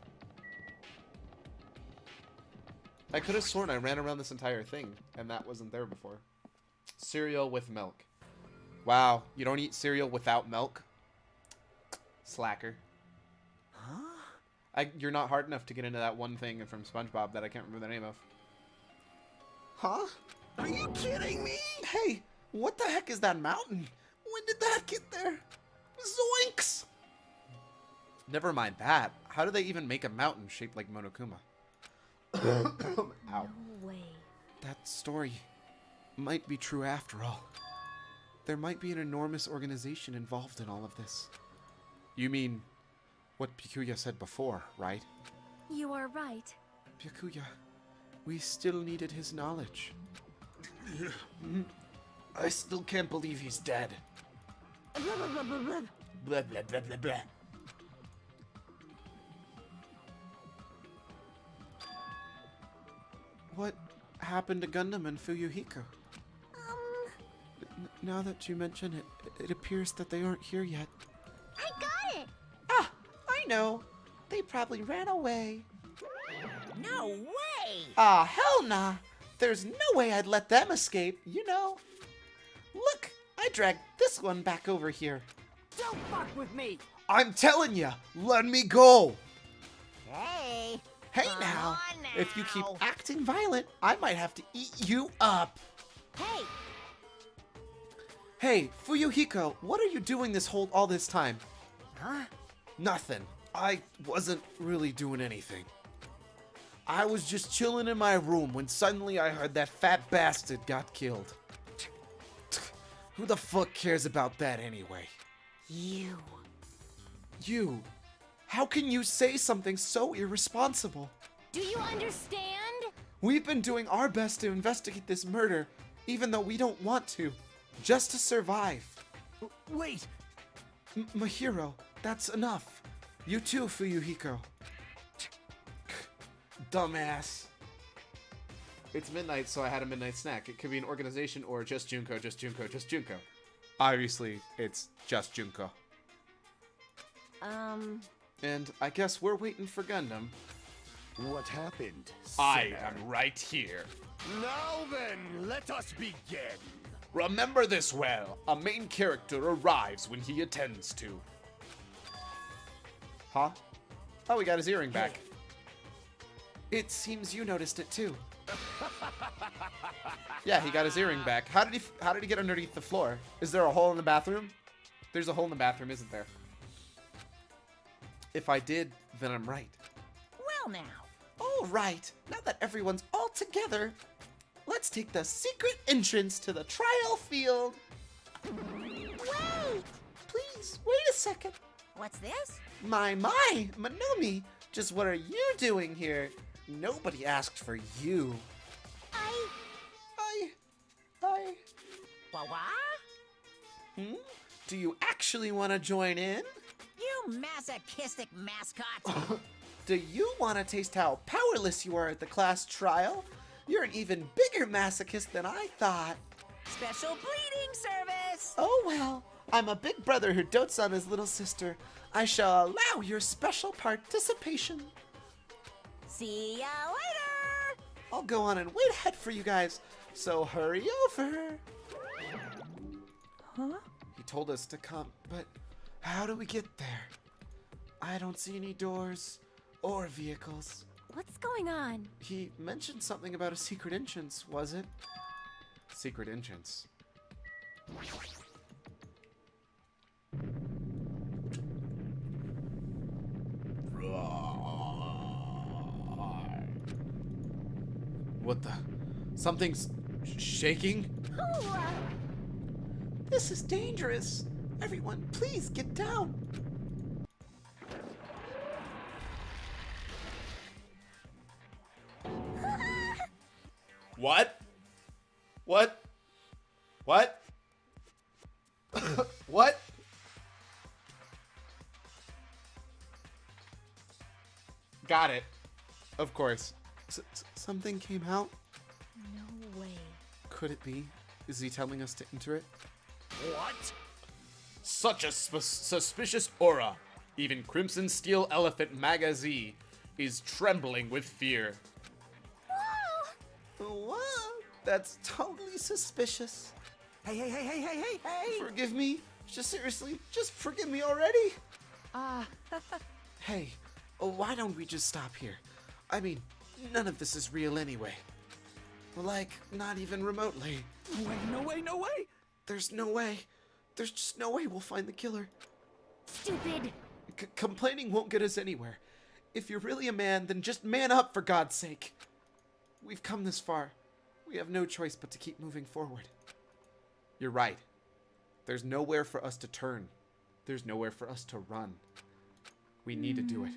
I could have sworn I ran around this entire thing, and that wasn't there before. Cereal with milk. Wow, you don't eat cereal without milk? Slacker. Huh? You're not hard enough to get into that one thing from SpongeBob that I can't remember the name of. Huh? Are you kidding me? Hey, what the heck is that mountain? When did that get there? Zoinks! Never mind that. How do they even make a mountain shaped like Monokuma? Ow. No way. That story might be true after all. There might be an enormous organization involved in all of this. You mean, what Byakuya said before, right? You are right. Byakuya, we still needed his knowledge. I still can't believe he's dead. Blah, blah, blah, blah, blah. What happened to Gundam and Fuyuhiko? Now that you mention it, it appears that they aren't here yet. I got it! Ah, I know. They probably ran away. No way! Ah, hell nah. There's no way I'd let them escape, you know. Look, I dragged this one back over here. Don't fuck with me! I'm telling ya, let me go. Hey! Hey Come now, on if you keep now. acting violent, I might have to eat you up. Hey! Hey, Fuyuhiko, what are you doing all this time? Huh? Nothing. I wasn't really doing anything. I was just chilling in my room when suddenly I heard that fat bastard got killed. Who the fuck cares about that anyway? You. You. How can you say something so irresponsible? Do you understand? We've been doing our best to investigate this murder, even though we don't want to, just to survive. Wait! Mahiro, that's enough. You too, Fuyuhiko. Dumbass. It's midnight, so I had a midnight snack. It could be an organization or just Junko, just Junko, just Junko. Obviously, it's just Junko. And I guess we're waiting for Gundam. What happened? I sinner? am right here. Now then, let us begin. Remember this well. A main character arrives when he attends to. Huh? Oh, we got his earring back. It seems you noticed it too. Yeah, he got his earring back. How did he get underneath the floor? Is there a hole in the bathroom? There's a hole in the bathroom, isn't there? If I did, then I'm right. Well now. All right. Now that everyone's all together, let's take the secret entrance to the trial field. Wait! Please, wait a second. What's this? My, Manomi, just what are you doing here? Nobody asked for you. I... What? Do you actually want to join in? You masochistic mascot! Do you want to taste how powerless you are at the class trial? You're an even bigger masochist than I thought. Special bleeding service! Oh well, I'm a big brother who dotes on his little sister. I shall allow your special participation. See ya later! I'll go on and wait ahead for you guys, so hurry over. Huh? He told us to come, but how do we get there? I don't see any doors or vehicles. What's going on? He mentioned something about a secret entrance, was it? Secret entrance. What the? Something's shaking? This is dangerous. Everyone, please get down. What? What? What? What? Got it. Of course. Something came out? No way. Could it be? Is he telling us to enter it? What? Such a suspicious aura. Even Crimson Steel Elephant Magazine is trembling with fear. What? That's totally suspicious. Hey! Forgive me. Just seriously, just forgive me already. Hey, why don't we just stop here? I mean, none of this is real anyway. Like, not even remotely. No way! There's no way. There's just no way we'll find the killer. Stupid! Complaining won't get us anywhere. If you're really a man, then just man up, for God's sake. We've come this far. We have no choice but to keep moving forward. You're right. There's nowhere for us to turn. There's nowhere for us to run. We need to do it.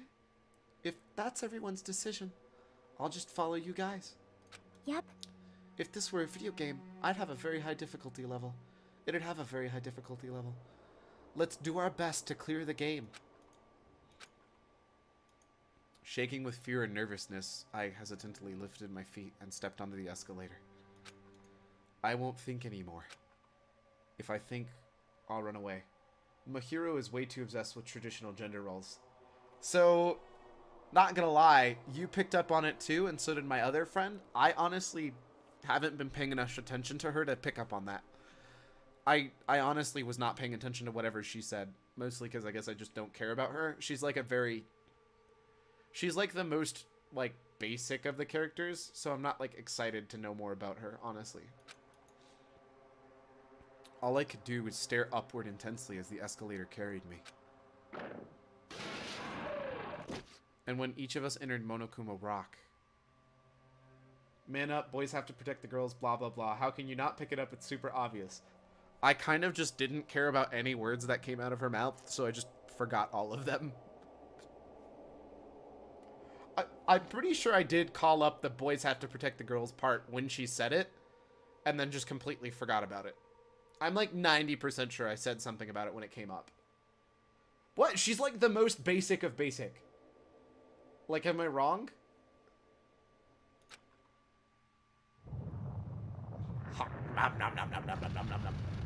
If that's everyone's decision, I'll just follow you guys. Yep. If this were a video game, I'd have a very high difficulty level. It'd have a very high difficulty level. Let's do our best to clear the game. Shaking with fear and nervousness, I hesitantly lifted my feet and stepped onto the escalator. I won't think anymore. If I think, I'll run away. Mahiro is way too obsessed with traditional gender roles. So, not gonna lie, you picked up on it too, and so did my other friend. I honestly haven't been paying enough attention to her to pick up on that. I honestly was not paying attention to whatever she said, mostly because I guess I just don't care about her. She's like the most, like, basic of the characters, so I'm not, like, excited to know more about her, honestly. All I could do was stare upward intensely as the escalator carried me. And when each of us entered Monokuma Rock. Man up, boys have to protect the girls, blah blah blah. How can you not pick it up? It's super obvious. I kind of just didn't care about any words that came out of her mouth, so I just forgot all of them. I'm pretty sure I did call up the boys have to protect the girls part when she said it, and then just completely forgot about it. I'm like 90% sure I said something about it when it came up. What? She's like the most basic of basic. Like, am I wrong?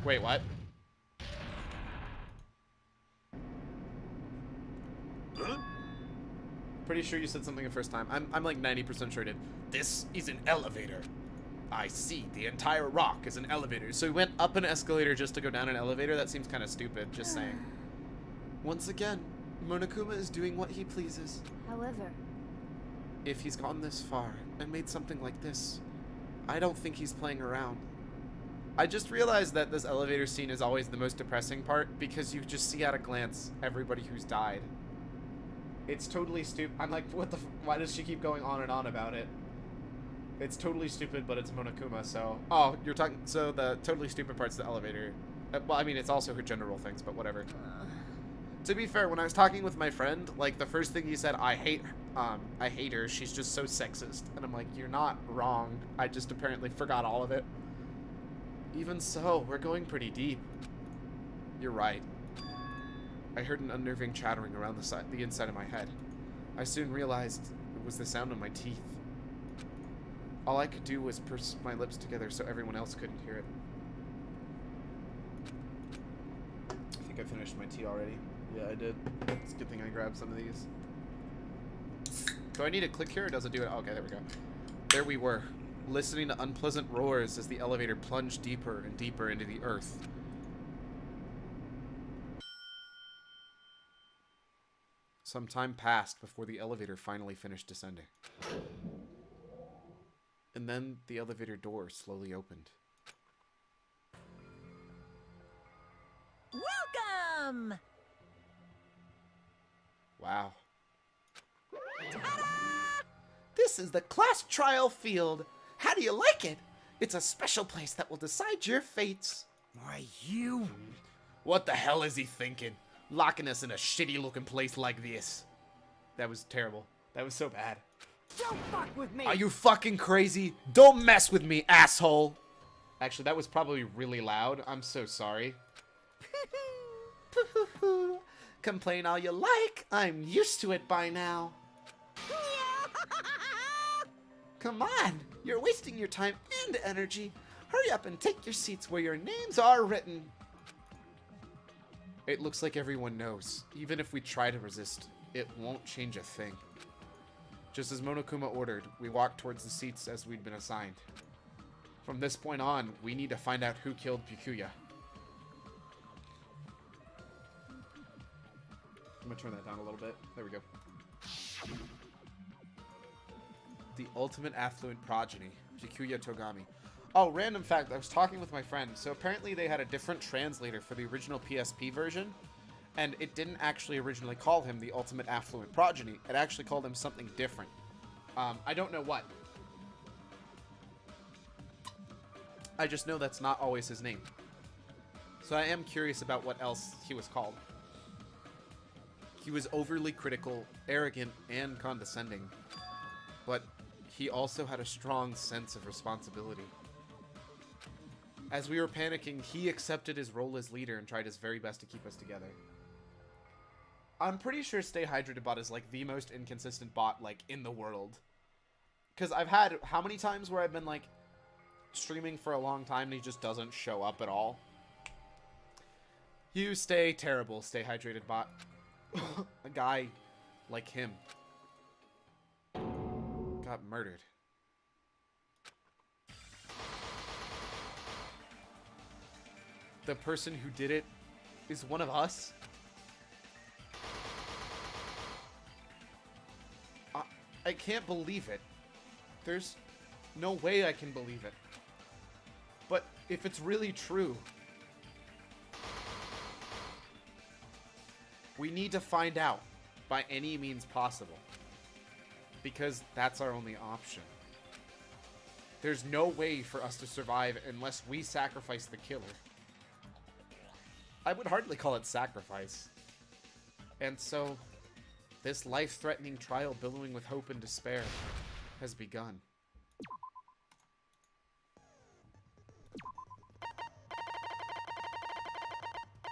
Wait, what? Pretty sure you said something the first time. I'm like 90% sure I did. This is an elevator. I see. The entire rock is an elevator. So we went up an escalator just to go down an elevator? That seems kind of stupid, just saying. Once again, Monokuma is doing what he pleases. However, If he's gone this far and made something like this, I don't think he's playing around. I just realized that this elevator scene is always the most depressing part because you just see at a glance everybody who's died. It's totally stupid. I'm like, what the why does she keep going on and on about it? It's totally stupid, but it's Monokuma, so... Oh, you're talking... So the totally stupid part's the elevator. Well, I mean, it's also her gender role things, but whatever. To be fair, when I was talking with my friend, like, the first thing he said, I hate her, she's just so sexist. And I'm like, you're not wrong. I just apparently forgot all of it. Even so, we're going pretty deep. You're right. I heard an unnerving chattering around the inside of my head. I soon realized it was the sound of my teeth. All I could do was purse my lips together so everyone else couldn't hear it. I think I finished my tea already. Yeah, I did. It's a good thing I grabbed some of these. Do I need to click here or does it do it? Okay, there we go. There we were, listening to unpleasant roars as the elevator plunged deeper and deeper into the earth. Some time passed before the elevator finally finished descending. And then the elevator door slowly opened. Welcome! Wow. This is the class trial field. How do you like it? It's a special place that will decide your fates. Why, you... What the hell is he thinking? Locking us in a shitty looking place like this. That was terrible. That was so bad. Don't fuck with me! Are you fucking crazy? Don't mess with me, asshole! Actually, that was probably really loud. I'm so sorry. Complain all you like. I'm used to it by now. Come on. You're wasting your time and energy. Hurry up and take your seats where your names are written. It looks like everyone knows. Even if we try to resist, it won't change a thing. Just as Monokuma ordered, we walked towards the seats as we'd been assigned. From this point on, we need to find out who killed Byakuya. I'm gonna turn that down a little bit. There we go. The ultimate affluent progeny, Byakuya Togami. Oh, random fact, I was talking with my friend. So apparently they had a different translator for the original PSP version. And it didn't actually originally call him the ultimate affluent progeny. It actually called him something different. I don't know what. I just know that's not always his name. So I am curious about what else he was called. He was overly critical, arrogant, and condescending. But he also had a strong sense of responsibility. As we were panicking, he accepted his role as leader and tried his very best to keep us together. I'm pretty sure Stay Hydrated bot is like the most inconsistent bot like in the world. Because I've had how many times where I've been like streaming for a long time and he just doesn't show up at all. You stay terrible, Stay Hydrated bot. A guy like him got murdered. The person who did it is one of us. I can't believe it. There's no way I can believe it. But if it's really true, we need to find out by any means possible. Because that's our only option. There's no way for us to survive unless we sacrifice the killer. I would hardly call it sacrifice. And so, this life-threatening trial billowing with hope and despair has begun.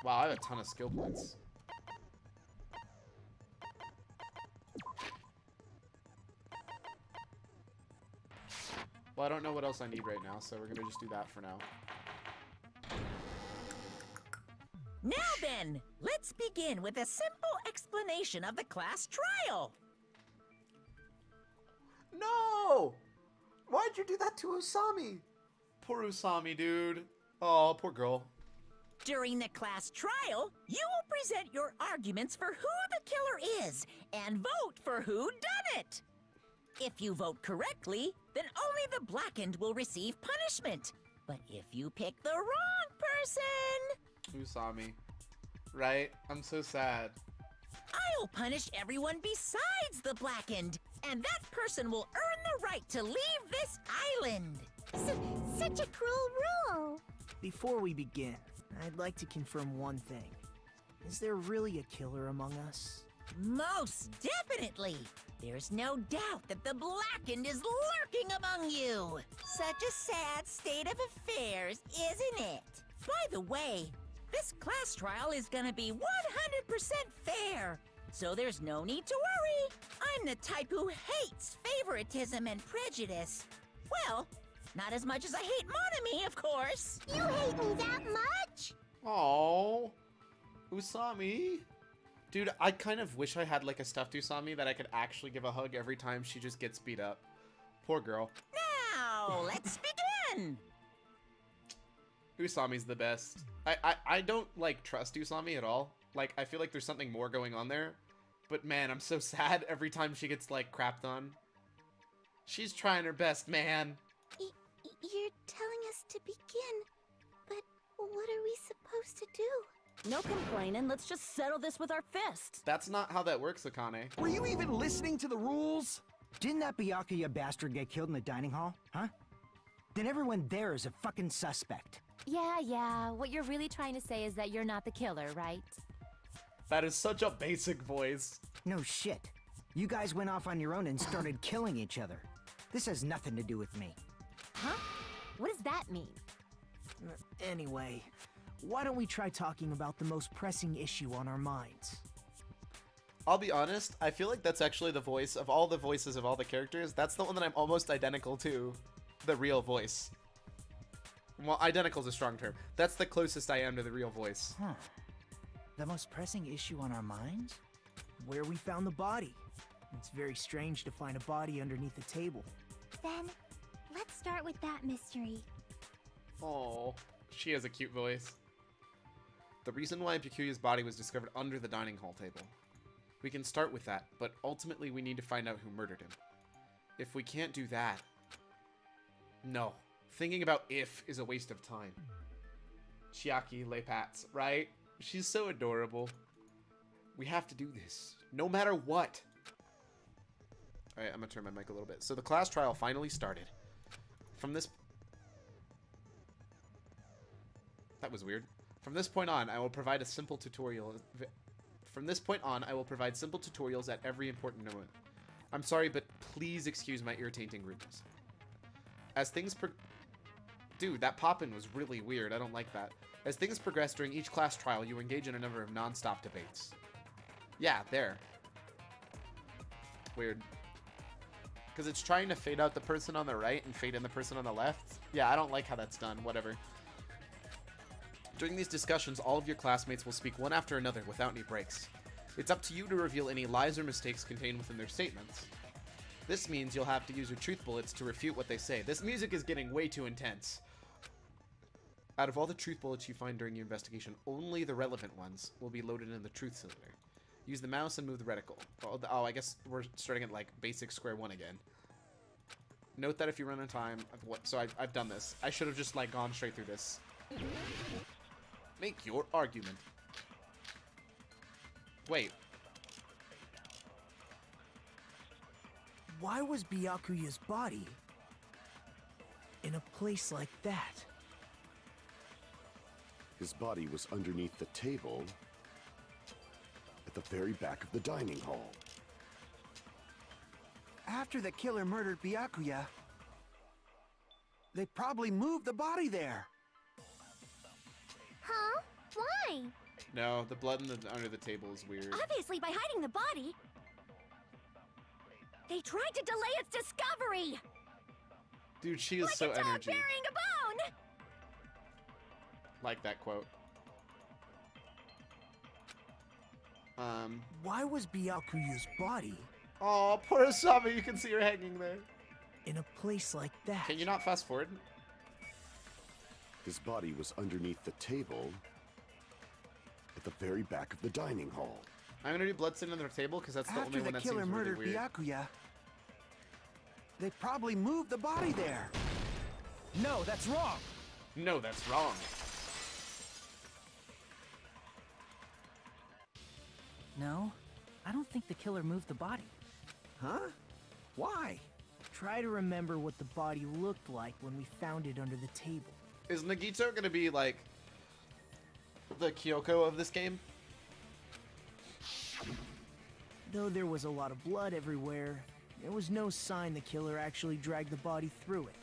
Wow, I have a ton of skill points. Well, I don't know what else I need right now, so we're gonna just do that for now. Now then, let's begin with a simple explanation of the class trial. No! Why'd you do that to Usami? Poor Usami, dude. Oh, poor girl. During the class trial, you will present your arguments for who the killer is and vote for who done it. If you vote correctly, then only the blackened will receive punishment. But if you pick the wrong person... Usami. Right? I'm so sad. I'll punish everyone besides the blackened, and that person will earn the right to leave this island. Such a cruel rule. Before we begin, I'd like to confirm one thing. Is there really a killer among us? Most definitely. There's no doubt that the blackened is lurking among you. Such a sad state of affairs, isn't it? By the way, this class trial is gonna be 100% fair, so there's no need to worry. I'm the type who hates favoritism and prejudice. Well, not as much as I hate Monami, of course. You hate me that much? Oh, Usami. Dude, I kind of wish I had like a stuffed Usami that I could actually give a hug every time she just gets beat up. Poor girl. Now, let's begin. Usami's the best. I don't like trust Usami at all. Like, I feel like there's something more going on there. But man, I'm so sad every time she gets like crapped on. She's trying her best, man. You're telling us to begin, but what are we supposed to do? No complaining, let's just settle this with our fists. That's not how that works, Akane. Were you even listening to the rules? Didn't that Byakuya bastard get killed in the dining hall, huh? Then everyone there is a fucking suspect. Yeah, what you're really trying to say is that you're not the killer, right? That is such a basic voice. No shit. You guys went off on your own and started killing each other. This has nothing to do with me. Huh? What does that mean? Anyway, why don't we try talking about the most pressing issue on our minds? I'll be honest, I feel like that's actually the voice of all the voices of all the characters. That's the one that I'm almost identical to. The real voice. Well, identical is a strong term. That's the closest I am to the real voice. Huh. The most pressing issue on our minds? Where we found the body. It's very strange to find a body underneath a table. Then, let's start with that mystery. Oh, she has a cute voice. The reason why Byakuya's body was discovered under the dining hall table. We can start with that, but ultimately we need to find out who murdered him. If we can't do that... No. Thinking about if is a waste of time. Chiaki Lepats, right? She's so adorable. We have to do this, no matter what. Alright, I'm gonna turn my mic a little bit. So the class trial finally started. From this... That was weird. From this point on, I will provide a simple tutorial... From this point on, I will provide simple tutorials at every important moment. I'm sorry, but please excuse my irritating rudeness. As things Dude, that pop-in was really weird. I don't like that. As things progress during each class trial, you engage in a number of non-stop debates. Yeah, there. Weird. Because it's trying to fade out the person on the right and fade in the person on the left. Yeah, I don't like how that's done. Whatever. During these discussions, all of your classmates will speak one after another without any breaks. It's up to you to reveal any lies or mistakes contained within their statements. This means you'll have to use your truth bullets to refute what they say. This music is getting way too intense. Out of all the truth bullets you find during your investigation, only the relevant ones will be loaded in the truth cylinder. Use the mouse and move the reticle. Oh, I guess we're starting at, like, basic square one again. Note that if you run out of time... I've done this. I should have just, like, gone straight through this. Make your argument. Wait. Why was Byakuya's body in a place like that? His body was underneath the table at the very back of the dining hall. After the killer murdered Byakuya, they probably moved the body there. Huh? Why? No, the blood under the table is weird. Obviously by hiding the body. They tried to delay its discovery! Dude, she is Like so a dog energy. burying a bone! Like that quote. Why was Byakuya's body Oh, poor Asami, you can see her hanging there. in a place like that? Can you not fast forward? His body was underneath the table at the very back of the dining hall. I'm gonna do blood stain under the table because that's the only After one the that killer seems really murdered weird. Byakuya, they probably moved the body there. No, that's wrong. No, that's wrong. No, I don't think the killer moved the body. Huh? Why? Try to remember what the body looked like when we found it under the table. Is Nagito gonna be like the Kyoko of this game? Though there was a lot of blood everywhere, there was no sign the killer actually dragged the body through it.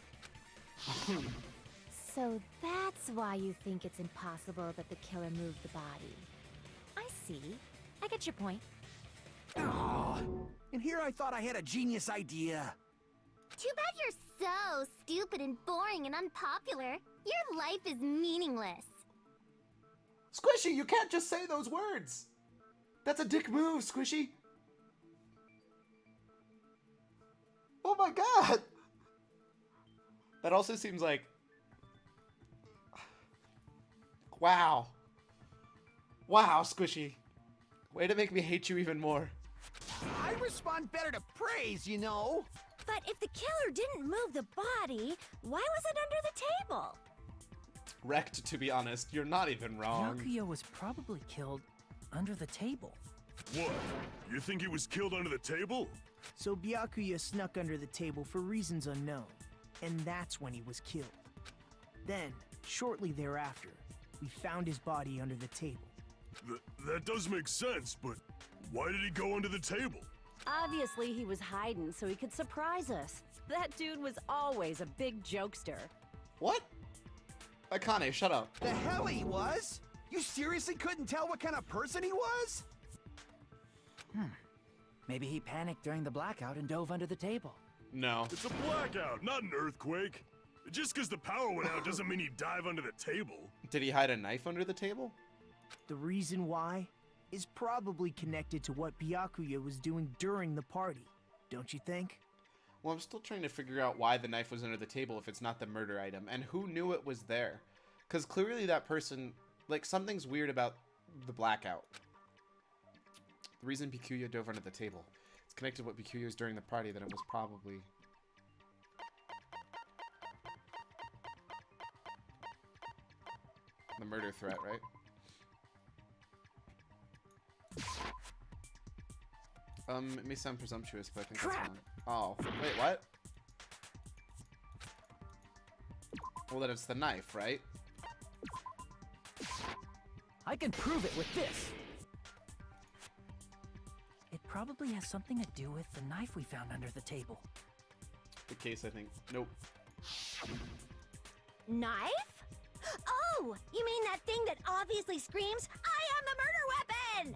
So that's why you think it's impossible that the killer moved the body. I see. I get your point. Aw, and here I thought I had a genius idea. Too bad you're so stupid and boring and unpopular. Your life is meaningless. Squishy, you can't just say those words! That's a dick move, Squishy! Oh my god! That also seems like... Wow. Wow, Squishy. Way to make me hate you even more. I respond better to praise, you know. But if the killer didn't move the body, why was it under the table? Wrecked, to be honest. You're not even wrong. Byakuya was probably killed under the table. What? You think he was killed under the table? So Byakuya snuck under the table for reasons unknown, and that's when he was killed. Then, shortly thereafter, we found his body under the table. That does make sense, but why did he go under the table? Obviously, he was hiding so he could surprise us. That dude was always a big jokester. What? Akane, shut up. The hell he was? You seriously couldn't tell what kind of person he was? Maybe he panicked during the blackout and dove under the table. No. It's a blackout, not an earthquake. Just because the power went out doesn't mean he'd dive under the table. Did he hide a knife under the table? The reason why is probably connected to what Byakuya was doing during the party, don't you think? Well, I'm still trying to figure out why the knife was under the table if it's not the murder item, and who knew it was there. Because clearly that person, like, something's weird about the blackout. The reason Byakuya dove under the table. It's connected to what Byakuya was during the party, then it was probably... the murder threat, right? It may sound presumptuous, but I think that's fine. Oh, wait, what? Well, then it's the knife, right? I can prove it with this. probably has something to do with the knife we found under the table. The case, I think. Nope. Knife? Oh, you mean that thing that obviously screams, I am the murder weapon!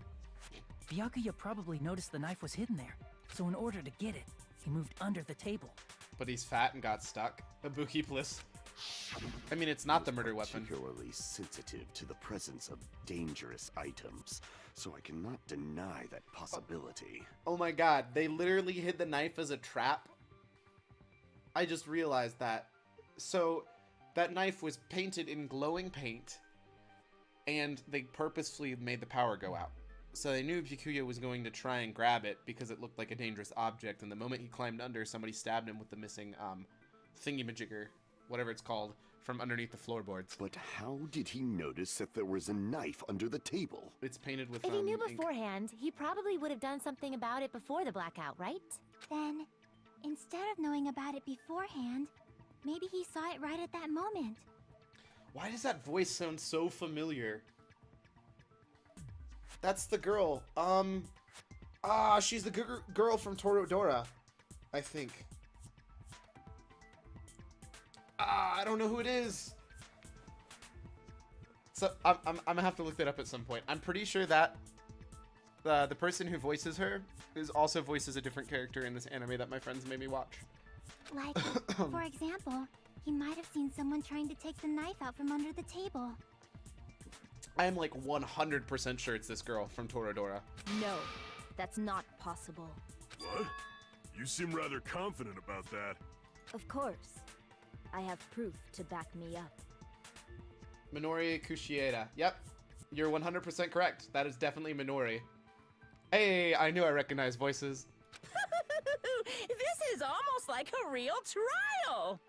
Byakuya probably noticed the knife was hidden there, so in order to get it, he moved under the table. But he's fat and got stuck. Ibuki bliss. I mean, it's not the murder weapon. Particularly sensitive to the presence of dangerous items, so I cannot deny that possibility. Oh my god, they literally hid the knife as a trap? I just realized that. So, that knife was painted in glowing paint, and they purposefully made the power go out. So they knew Byakuya was going to try and grab it because it looked like a dangerous object, and the moment he climbed under, somebody stabbed him with the missing thingy-majigger, whatever it's called, from underneath the floorboards. But how did he notice that there was a knife under the table? It's painted with If he knew ink. beforehand, he probably would have done something about it before the blackout, right? Then, instead of knowing about it beforehand, maybe he saw it right at that moment. Why does that voice sound so familiar? That's the girl. She's the girl from Torodora, I think. I don't know who it is. So I'm gonna have to look that up at some point. I'm pretty sure that the person who voices her also voices a different character in this anime that my friends made me watch. Like, for example, he might have seen someone trying to take the knife out from under the table. I am like 100% sure it's this girl from Torodora. No, that's not possible. What? You seem rather confident about that. Of course. I have proof to back me up. Minori Kushieda. Yep, you're 100% correct. That is definitely Minori. Hey, I knew I recognized voices. This is almost like a real trial!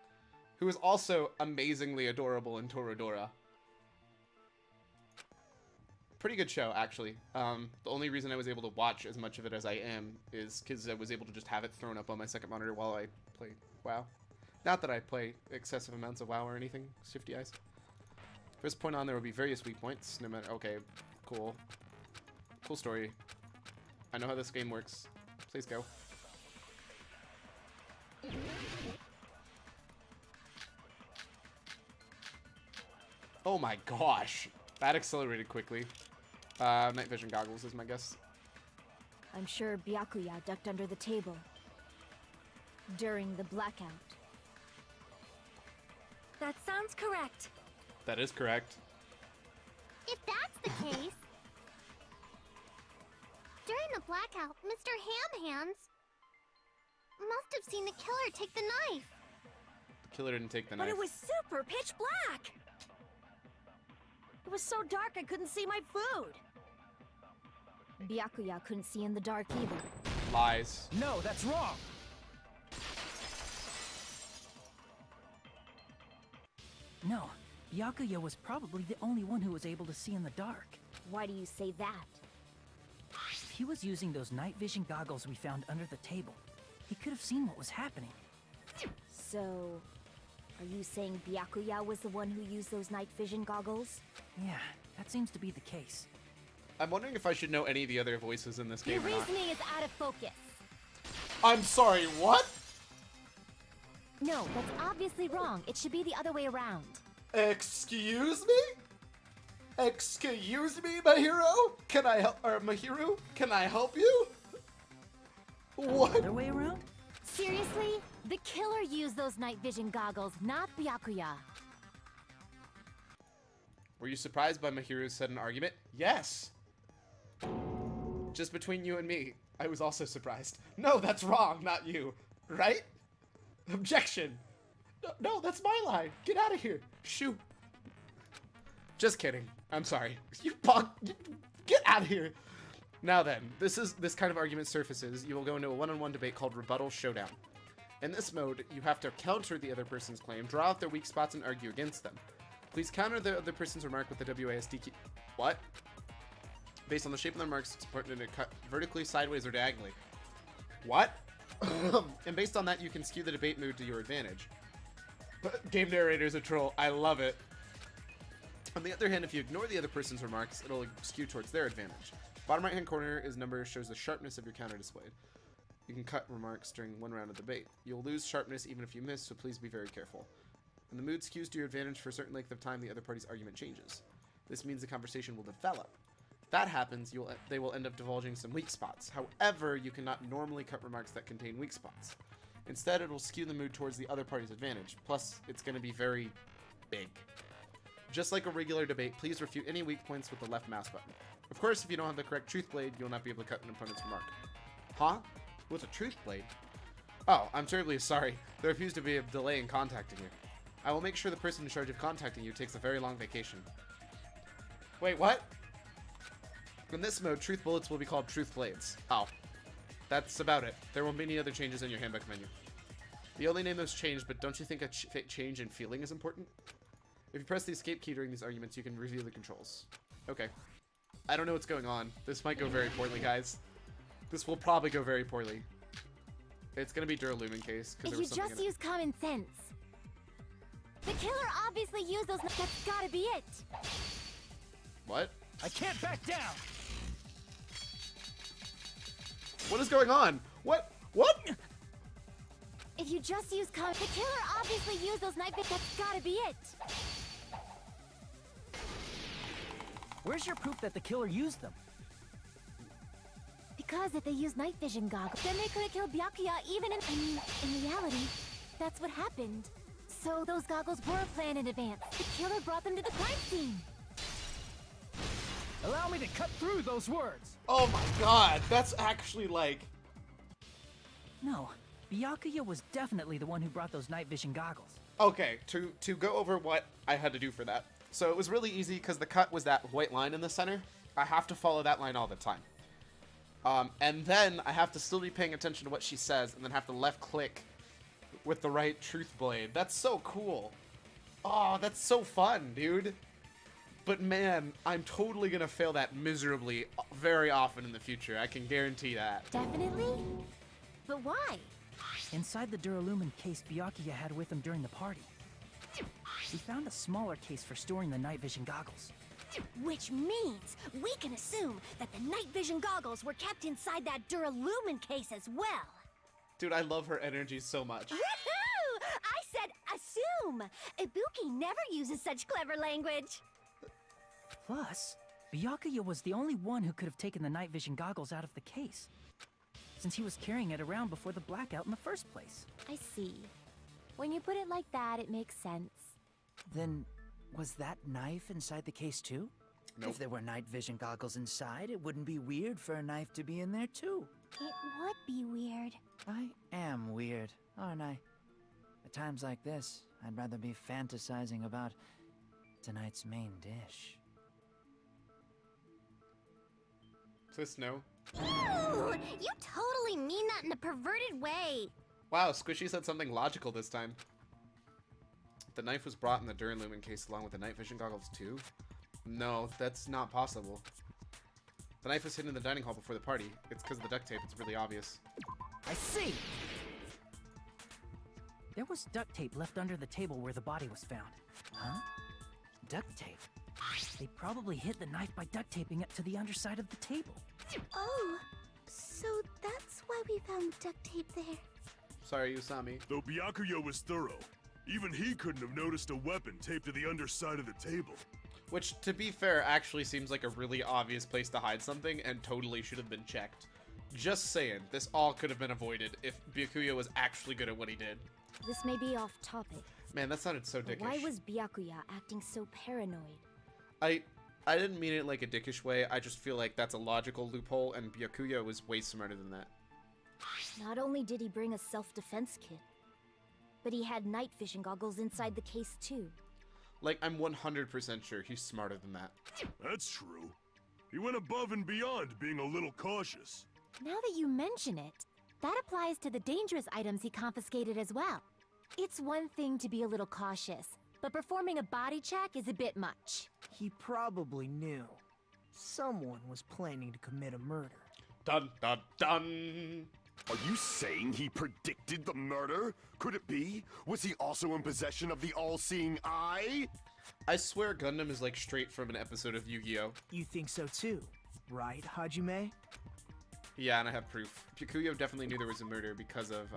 Who is also amazingly adorable in Torodora. Pretty good show, actually. The only reason I was able to watch as much of it as I am is because I was able to just have it thrown up on my second monitor while I play WoW. Not that I play excessive amounts of WoW or anything, shifty eyes. From this point on, there will be various weak points. No matter. Okay, cool. Cool story. I know how this game works. Please go. Oh my gosh. That accelerated quickly. Night vision goggles is my guess. I'm sure Byakuya ducked under the table during the blackout. That sounds correct. That is correct. If that's the case... During the blackout, Mr. Ham-Hands must have seen the killer take the knife. The killer didn't take the But knife. it was super pitch black! It was so dark I couldn't see my food! Byakuya couldn't see in the dark either. Lies. No, that's wrong! No, Byakuya was probably the only one who was able to see in the dark. Why do you say that? If he was using those night vision goggles we found under the table, he could have seen what was happening. So, are you saying Byakuya was the one who used those night vision goggles? Yeah, that seems to be the case. I'm wondering if I should know any of the other voices in this game Your or not. reasoning is out of focus. I'm sorry, what? No, that's obviously wrong. It should be the other way around. Excuse me? Excuse me, Mahiro? Can I help, or Mahiru? Can I help you? What? Other way around? Seriously? The killer used those night vision goggles, not Byakuya. Were you surprised by Mahiru's sudden argument? Yes. Just between you and me, I was also surprised. No, that's wrong, not you. Right? Objection. No, that's my line. Get out of here. Shoo. Just kidding. I'm sorry. You get out of here. Now then, this kind of argument surfaces. You will go into a one-on-one debate called Rebuttal Showdown. In this mode, you have to counter the other person's claim, draw out their weak spots, and argue against them. Please counter the other person's remark with the WASD key. What? Based on the shape of the remarks, it's important to cut vertically, sideways, or diagonally. What? And based on that, you can skew the debate mood to your advantage. Game narrator's a troll. I love it. On the other hand, if you ignore the other person's remarks, it'll skew towards their advantage. Bottom right hand corner is number shows the sharpness of your counter displayed. You can cut remarks during one round of debate. You'll lose sharpness even if you miss, so please be very careful. When the mood skews to your advantage for a certain length of time, the other party's argument changes. This means the conversation will develop. If that happens, they will end up divulging some weak spots. However, you cannot normally cut remarks that contain weak spots. Instead, it will skew the mood towards the other party's advantage. Plus, it's going to be very big. Just like a regular debate, please refute any weak points with the left mouse button. Of course, if you don't have the correct truth blade, you'll not be able to cut an opponent's remark. Huh? What's a truth blade? Oh, I'm terribly sorry. There appears to be a delay in contacting you. I will make sure the person in charge of contacting you takes a very long vacation. Wait, what? In this mode, truth bullets will be called truth blades. Oh. That's about it. There won't be any other changes in your handbook menu. The only name that's changed, but don't you think a change in feeling is important? If you press the escape key during these arguments, you can review the controls. Okay. I don't know what's going on. This might go very poorly, guys. This will probably go very poorly. It's gonna be Duralumin case. If you just use common sense. The killer obviously used those. That's gotta be it. What? I can't back down. What is going on? What? What? If you just use common, the killer obviously used those night vision. That's gotta be it. Where's your proof that the killer used them? Because if they used night vision goggles, then they could have killed Byakuya even in reality, that's what happened. So those goggles were planned in advance. The killer brought them to the crime scene. Allow me to cut through those words. Oh my god, that's actually like... No, Byakuya was definitely the one who brought those night vision goggles. Okay, to go over what I had to do for that. So it was really easy because the cut was that white line in the center. I have to follow that line all the time. And then I have to still be paying attention to what she says and then have to left click with the right truth blade. That's so cool. Oh, that's so fun, dude. But man, I'm totally gonna fail that miserably very often in the future. I can guarantee that. Definitely? But why? Inside the Duralumin case Byakuya had with him during the party, we found a smaller case for storing the night vision goggles. Which means we can assume that the night vision goggles were kept inside that Duralumin case as well. Dude, I love her energy so much. Woohoo! I said assume! Ibuki never uses such clever language. Plus, Byakuya was the only one who could have taken the night vision goggles out of the case, since he was carrying it around before the blackout in the first place. I see. When you put it like that, it makes sense. Then, was that knife inside the case too? Nope. If there were night vision goggles inside, it wouldn't be weird for a knife to be in there too. It would be weird. I am weird, aren't I? At times like this, I'd rather be fantasizing about tonight's main dish. Sis, no. Ooh, you totally mean that in a perverted way. Wow, Squishy said something logical this time. The knife was brought in the Duralumin case along with the night vision goggles too? No, that's not possible. The knife was hidden in the dining hall before the party. It's because of the duct tape. It's really obvious. I see! There was duct tape left under the table where the body was found. Huh? Duct tape? They probably hid the knife by duct taping it to the underside of the table. Oh, so that's why we found duct tape there. Sorry, Usami. Though Byakuya was thorough, even he couldn't have noticed a weapon taped to the underside of the table. Which, to be fair, actually seems like a really obvious place to hide something and totally should have been checked. Just saying, this all could have been avoided if Byakuya was actually good at what he did. This may be off topic. Man, that sounded so But dickish. why was Byakuya acting so paranoid? I didn't mean it like a dickish way. I just feel like that's a logical loophole, and Byakuya was way smarter than that. Not only did he bring a self-defense kit, but he had night vision goggles inside the case too. Like, I'm 100% sure he's smarter than that. That's true. He went above and beyond being a little cautious. Now that you mention it, that applies to the dangerous items he confiscated as well. It's one thing to be a little cautious, but performing a body check is a bit much. He probably knew. Someone was planning to commit a murder. Dun dun dun! Are you saying he predicted the murder? Could it be? Was he also in possession of the all-seeing eye? I swear Gundam is like straight from an episode of Yu-Gi-Oh! You think so too, right, Hajime? Yeah, and I have proof. Byakuya definitely knew there was a murder because of,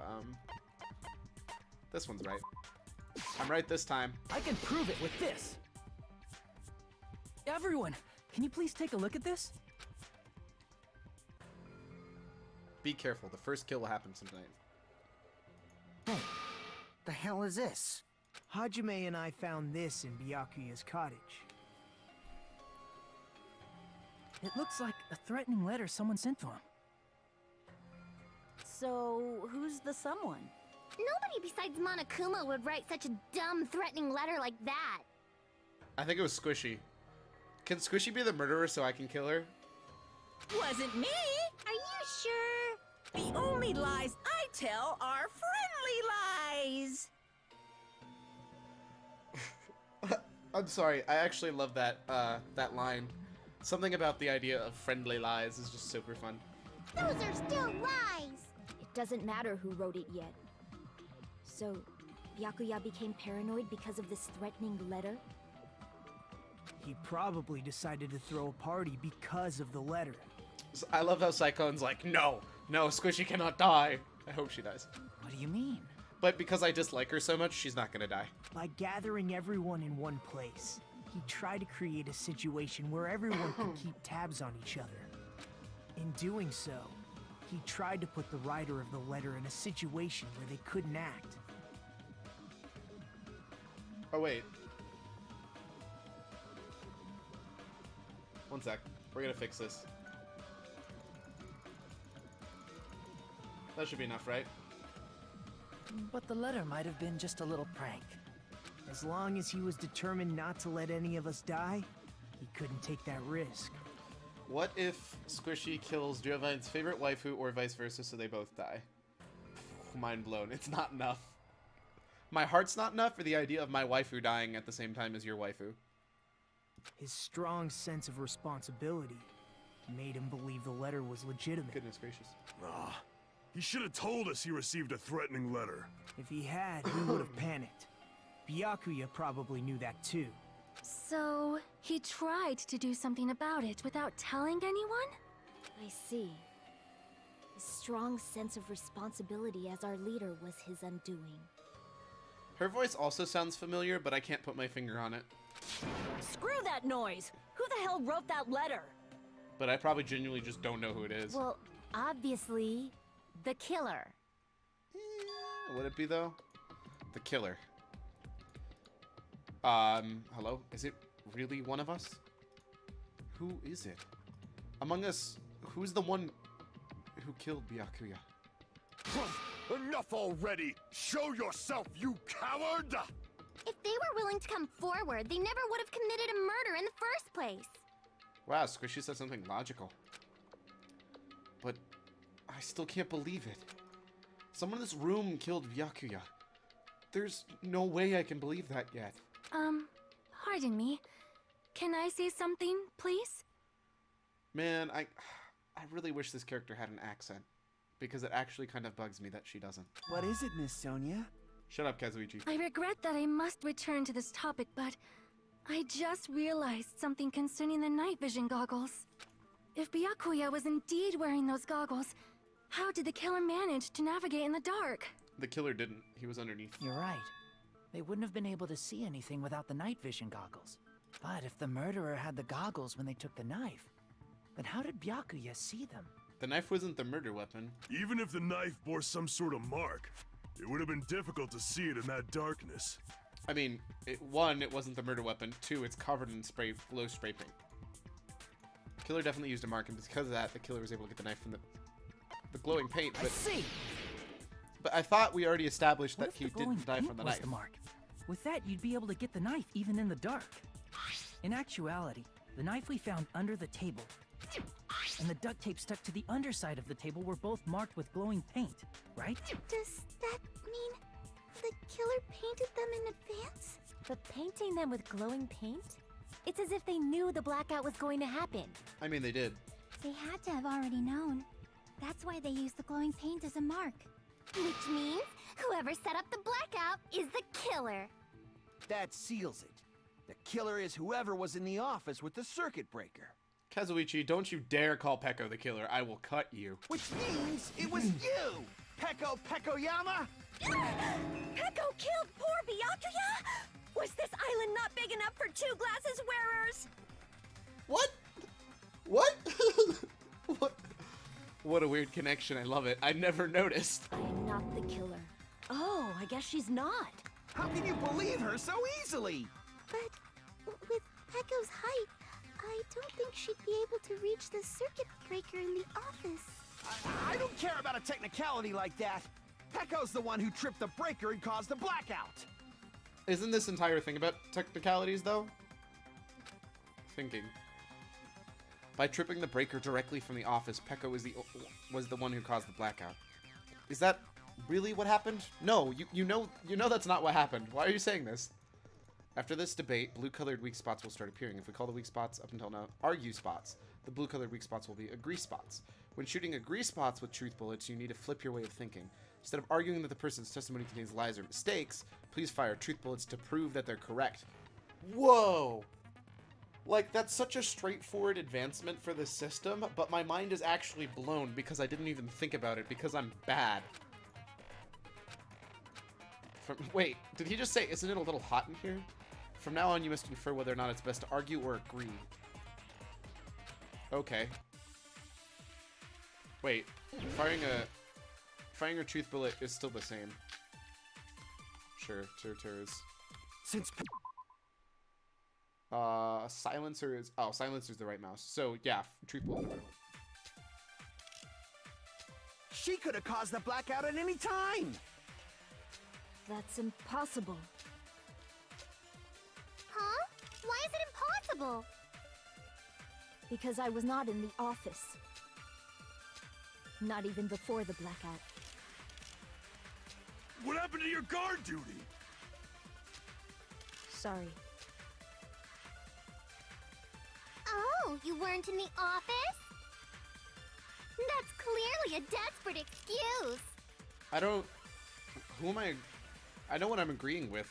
this one's right. I'm right this time. I can prove it with this. Everyone, can you please take a look at this? Be careful, the first kill will happen tonight. Hey, the hell is this? Hajime and I found this in Byakuya's cottage. It looks like a threatening letter someone sent to him. So, who's the someone? Nobody besides Monokuma would write such a dumb, threatening letter like that. I think it was Squishy. Can Squishy be the murderer so I can kill her? Wasn't me! Are you sure? The only lies I tell are friendly lies! I'm sorry, I actually love that, that line. Something about the idea of friendly lies is just super fun. Those are still lies! It doesn't matter who wrote it yet. So, Byakuya became paranoid because of this threatening letter? He probably decided to throw a party because of the letter. I love how Psychone's like, no, Squishy cannot die. I hope she dies. What do you mean? But because I dislike her so much, she's not gonna die. By gathering everyone in one place, he tried to create a situation where everyone could keep tabs on each other. In doing so, he tried to put the writer of the letter in a situation where they couldn't act. Oh, wait. One sec. We're gonna fix this. That should be enough, right? But the letter might have been just a little prank. As long as he was determined not to let any of us die, he couldn't take that risk. What if Squishy kills Jovine's favorite waifu or vice versa so they both die? Mind blown. It's not enough. My heart's not enough for the idea of my waifu dying at the same time as your waifu. His strong sense of responsibility made him believe the letter was legitimate. Goodness gracious. Ah, he should have told us he received a threatening letter. If he had, we would have panicked. Byakuya probably knew that too. So, he tried to do something about it without telling anyone? I see. A strong sense of responsibility as our leader was his undoing. Her voice also sounds familiar, but I can't put my finger on it. Screw that noise! Who the hell wrote that letter? But I probably genuinely just don't know who it is. Well, obviously, the killer. Would it be, though? The killer. Hello? Is it really one of us? Who is it? Among us, who's the one who killed Byakuya? Enough already! Show yourself, you coward! If they were willing to come forward, they never would have committed a murder in the first place. Wow, Squishy said something logical. But I still can't believe it. Someone in this room killed Byakuya. There's no way I can believe that yet. Pardon me. Can I say something, please? Man, I really wish this character had an accent. Because it actually kind of bugs me that she doesn't. What is it, Miss Sonia? Shut up, Kazuichi. I regret that I must return to this topic, but I just realized something concerning the night vision goggles. If Byakuya was indeed wearing those goggles, how did the killer manage to navigate in the dark? The killer didn't. He was underneath. You're right. They wouldn't have been able to see anything without the night vision goggles. But if the murderer had the goggles when they took the knife, then how did Byakuya see them? The knife wasn't the murder weapon. Even if the knife bore some sort of mark, it would have been difficult to see it in that darkness. I mean, one, it wasn't the murder weapon. Two, it's covered in glow spray paint. The killer definitely used a mark, and because of that, the killer was able to get the knife from the glowing paint. But, I see. But I thought we already established What that if he the glowing didn't die paint from the was knife. the mark? With that, you'd be able to get the knife even in the dark. In actuality, the knife we found under the table and the duct tape stuck to the underside of the table were both marked with glowing paint, right? Does that mean the killer painted them in advance? But painting them with glowing paint? It's as if they knew the blackout was going to happen. I mean, they did. They had to have already known. That's why they used the glowing paint as a mark. Which means whoever set up the blackout is the killer. That seals it. The killer is whoever was in the office with the circuit breaker. Kazuichi, don't you dare call Peko the killer. I will cut you. Which means it was you! Peko Pekoyama? Peko killed poor Byakuya? Was this island not big enough for 2 glasses wearers? What? What? What? What a weird connection. I love it. I never noticed. I am not the killer. Oh, I guess she's not. How can you believe her so easily? But with Peko's height, I don't think she'd be able to reach the circuit breaker in the office. I don't care about a technicality like that. Peko's the one who tripped the breaker and caused the blackout. Isn't this entire thing about technicalities, though? Thinking. By tripping the breaker directly from the office, Peko was the one who caused the blackout. Is that really what happened? No, you know that's not what happened. Why are you saying this? After this debate, blue-colored weak spots will start appearing. If we call the weak spots up until now argue spots, the blue-colored weak spots will be agree spots. When shooting agree spots with truth bullets, you need to flip your way of thinking. Instead of arguing that the person's testimony contains lies or mistakes, please fire truth bullets to prove that they're correct. Whoa! Like, that's such a straightforward advancement for the system, but my mind is actually blown because I didn't even think about it because I'm bad. Wait, did he just say, isn't it a little hot in here? From now on, you must infer whether or not it's best to argue or agree. Okay. Wait, firing a truth bullet is still the same. Sure, is. Since silencer is, oh, silencer's the right mouse. So yeah, truth bullet. She could have caused the blackout at any time. That's impossible. Huh? Why is it impossible? Because I was not in the office. Not even before the blackout. What happened to your guard duty? Sorry. Oh, you weren't in the office? That's clearly a desperate excuse. I don't... Who am I... I know what I'm agreeing with.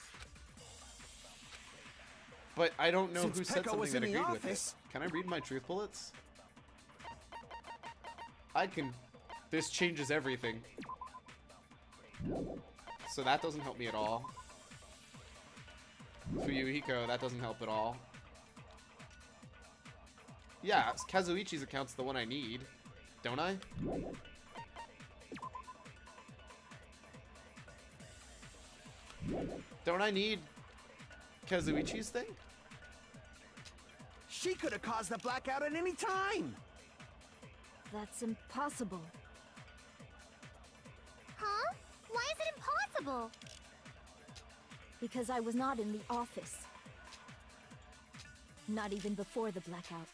But I don't know who said something that agreed with it. Can I read my truth bullets? I can... This changes everything. So that doesn't help me at all. Fuyuhiko, that doesn't help at all. Yeah, Kazuichi's account's the one I need. Don't I? Don't I need Kazuichi's thing? She could have caused the blackout at any time. That's impossible. Huh? Why is it impossible? Because I was not in the office. Not even before the blackout.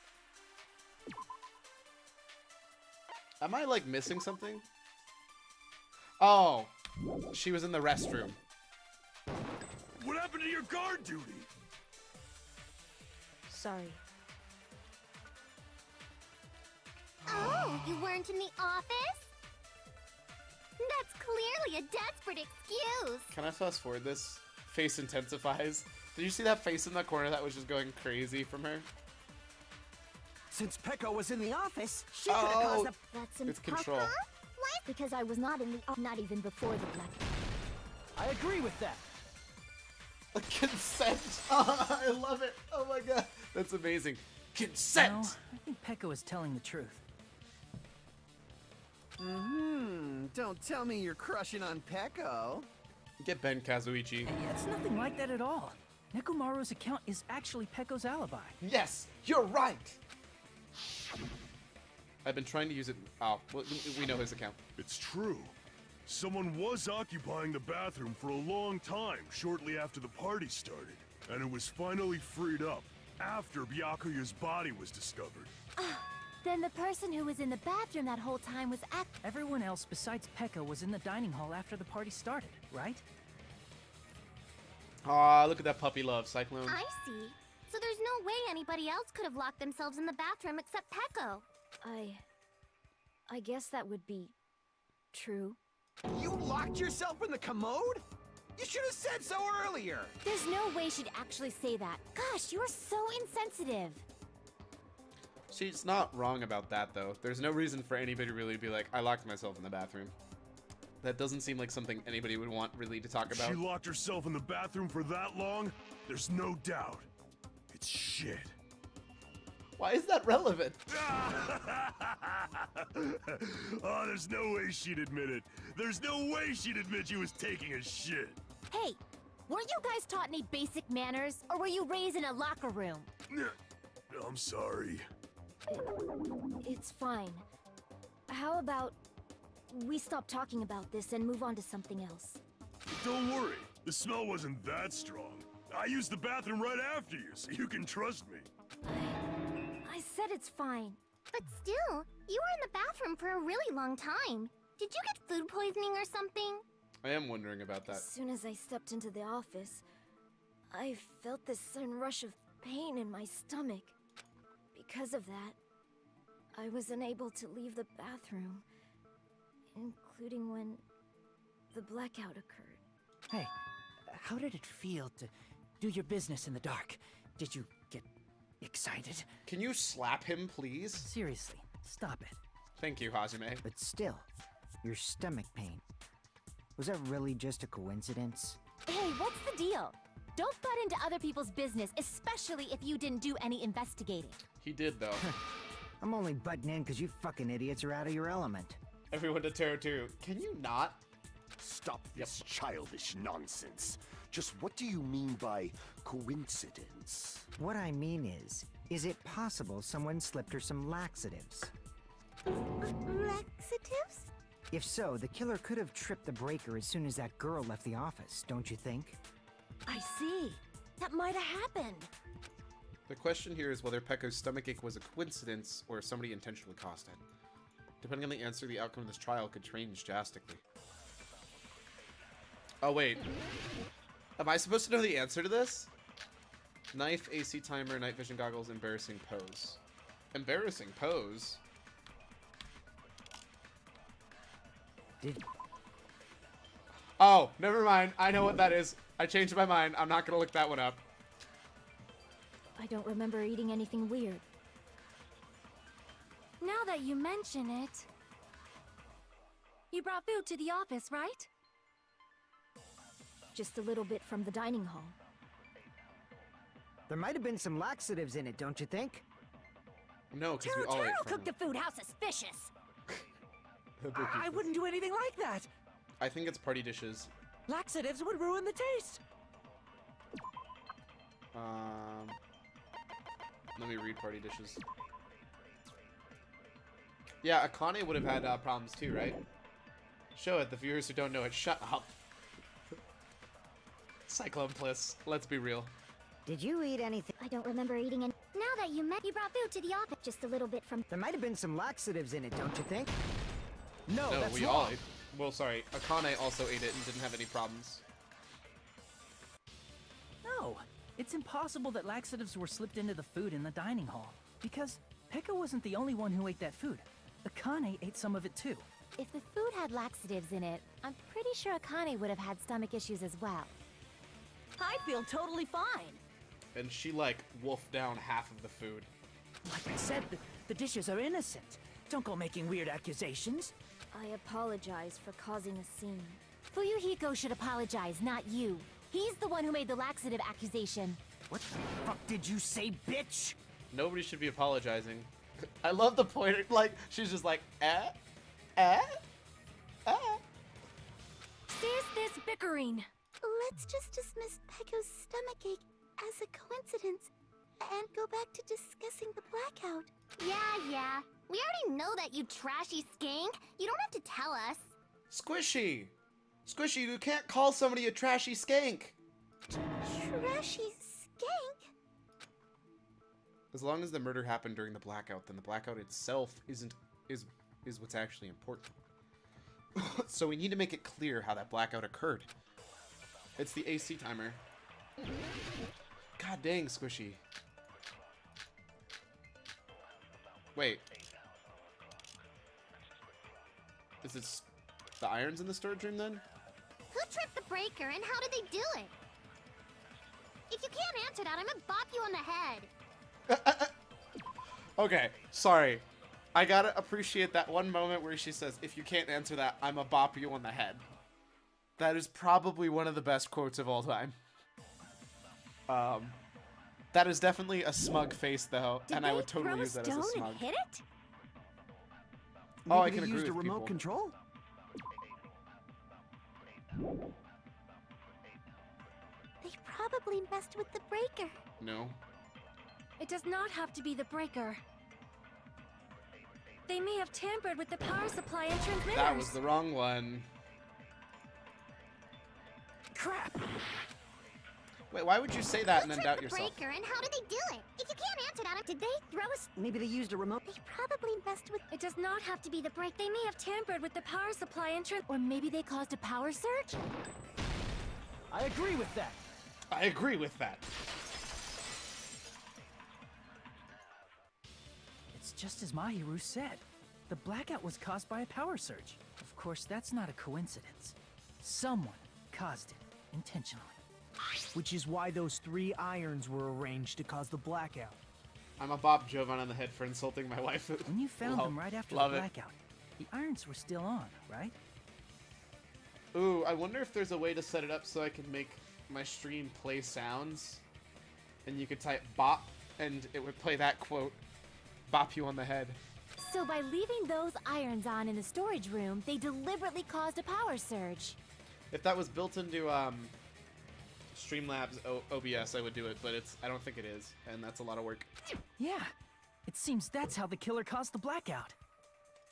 Am I, like, missing something? Oh, she was in the restroom. What happened to your guard duty? Sorry. Oh, you weren't in the office? That's clearly a desperate excuse. Can I fast forward this? Face intensifies. Did you see that face in the corner that was just going crazy from her? Since Peko was in the office, she could have caused the... That's It's control. Why? Because I was not in the... Not even before the blackout. I agree with that. Consent. Oh, I love it. Oh my god. That's amazing. Consent. No, I think Peko is telling the truth. Don't tell me you're crushing on Peko. Get Ben, Kazuichi. It's nothing like that at all. Nekomaru's account is actually Peko's alibi. Yes, you're right. I've been trying to use it. Oh, we know his account. It's true. Someone was occupying the bathroom for a long time shortly after the party started, and it was finally freed up after Byakuya's body was discovered. Then the person who was in the bathroom that whole time was Everyone else besides Peko was in the dining hall after the party started, right? Aw, look at that puppy love, Cyclone. I see. So there's no way anybody else could have locked themselves in the bathroom except Peko. I guess that would be true. You locked yourself in the commode? You should have said so earlier! There's no way she'd actually say that. Gosh, you're so insensitive. She's not wrong about that, though. There's no reason for anybody really to be like, I locked myself in the bathroom. That doesn't seem like something anybody would want really to talk about. She locked herself in the bathroom for that long? There's no doubt. It's shit. Why is that relevant? Oh, there's no way she'd admit it. There's no way she'd admit she was taking a shit. Hey, weren't you guys taught any basic manners, or were you raised in a locker room? I'm sorry. It's fine. How about we stop talking about this and move on to something else? Don't worry. The smell wasn't that strong. I used the bathroom right after you, so you can trust me. I said it's fine. But still, you were in the bathroom for a really long time. Did you get food poisoning or something? I am wondering about that. As soon as I stepped into the office, I felt this sudden rush of pain in my stomach. Because of that, I was unable to leave the bathroom, including when the blackout occurred. Hey, how did it feel to do your business in the dark? Did you get excited? Can you slap him, please? Seriously, stop it. Thank you, Hajime. But still, your stomach pain. Was that really just a coincidence? Hey, what's the deal? Don't butt into other people's business, especially if you didn't do any investigating. He did, though. I'm only butting in because you fucking idiots are out of your element. Everyone to Terror 2. Can you not? Stop this childish nonsense. Just what do you mean by coincidence? What I mean is it possible someone slipped her some laxatives? Laxatives? If so, the killer could have tripped the breaker as soon as that girl left the office, don't you think? I see. That might have happened. The question here is whether Pekko's stomachache was a coincidence or somebody intentionally caused it. Depending on the answer, the outcome of this trial could change drastically. Oh, wait. Am I supposed to know the answer to this? Knife, AC timer, night vision goggles, embarrassing pose. Embarrassing pose? Oh, never mind. I know what that is. I changed my mind. I'm not gonna look that one up. I don't remember eating anything weird. Now that you mention it... You brought food to the office, right? Just a little bit from the dining hall. There might have been some laxatives in it, don't you think? No, because we all ate from cooked the food. How suspicious! I wouldn't do anything like that. I think it's party dishes. Laxatives would ruin the taste. Let me read party dishes. Yeah, Akane would have had problems too, right? Show it, the viewers who don't know it. Shut up. Cyclone Bliss, let's be real. Did you eat anything? I don't remember eating any. Now that you brought food to the office. Just a little bit from. There might have been some laxatives in it, don't you think? No, that's we wrong. all ate. Well, sorry, Akane also ate it and didn't have any problems. No, it's impossible that laxatives were slipped into the food in the dining hall. Because Pekka wasn't the only one who ate that food. Akane ate some of it too. If the food had laxatives in it, I'm pretty sure Akane would have had stomach issues as well. I feel totally fine. And she, like, wolfed down half of the food. Like I said, the dishes are innocent. Don't go making weird accusations. I apologize for causing a scene. Fuyuhiko should apologize, not you. He's the one who made the laxative accusation. What the fuck did you say, bitch? Nobody should be apologizing. I love the pointer, like, she's just like, Cease this bickering. Let's just dismiss Pekko's stomachache as a coincidence and go back to discussing the blackout. Yeah. We already know that, you trashy skank. You don't have to tell us. Squishy! Squishy, you can't call somebody a trashy skank! Trashy skank? As long as the murder happened during the blackout, then the blackout itself is what's actually important. So we need to make it clear how that blackout occurred. It's the AC timer. God dang, Squishy. Wait. Is it the irons in the storage room then? Who tripped the breaker and how did they do it? If you can't answer that, I'm gonna bop you on the head. Okay, sorry. I gotta appreciate that one moment where she says, if you can't answer that, I'ma bop you on the head. That is probably one of the best quotes of all time. That is definitely a smug face, though, and I would totally use that as a smug. Hit it? Oh, I Maybe can they agree used with a remote people. control? They probably messed with the breaker. No. It does not have to be the breaker. They may have tampered with the power supply and transmitters. That was the wrong one. Crap! Wait, why would you say that and then doubt The yourself? breaker and how did they do it? If you can't answer that, Did they throw us? Maybe they used a remote. They probably messed with. It does not have to be the break. They may have tampered with the power supply and or maybe they caused a power surge? I agree with that. I agree with that. It's just as Mahiru said. The blackout was caused by a power surge. Of course, that's not a coincidence. Someone caused it intentionally. Which is why those 3 irons were arranged to cause the blackout. I'm a bop Jovine on the head for insulting my wife. When you found them right after the love it. blackout, the irons were still on, right? Ooh, I wonder if there's a way to set it up so I can make my stream play sounds. And you could type bop, and it would play that quote, bop you on the head. So by leaving those irons on in the storage room, they deliberately caused a power surge. If that was built into Streamlabs OBS, I would do it, but I don't think it is, and that's a lot of work. Yeah. It seems that's how the killer caused the blackout.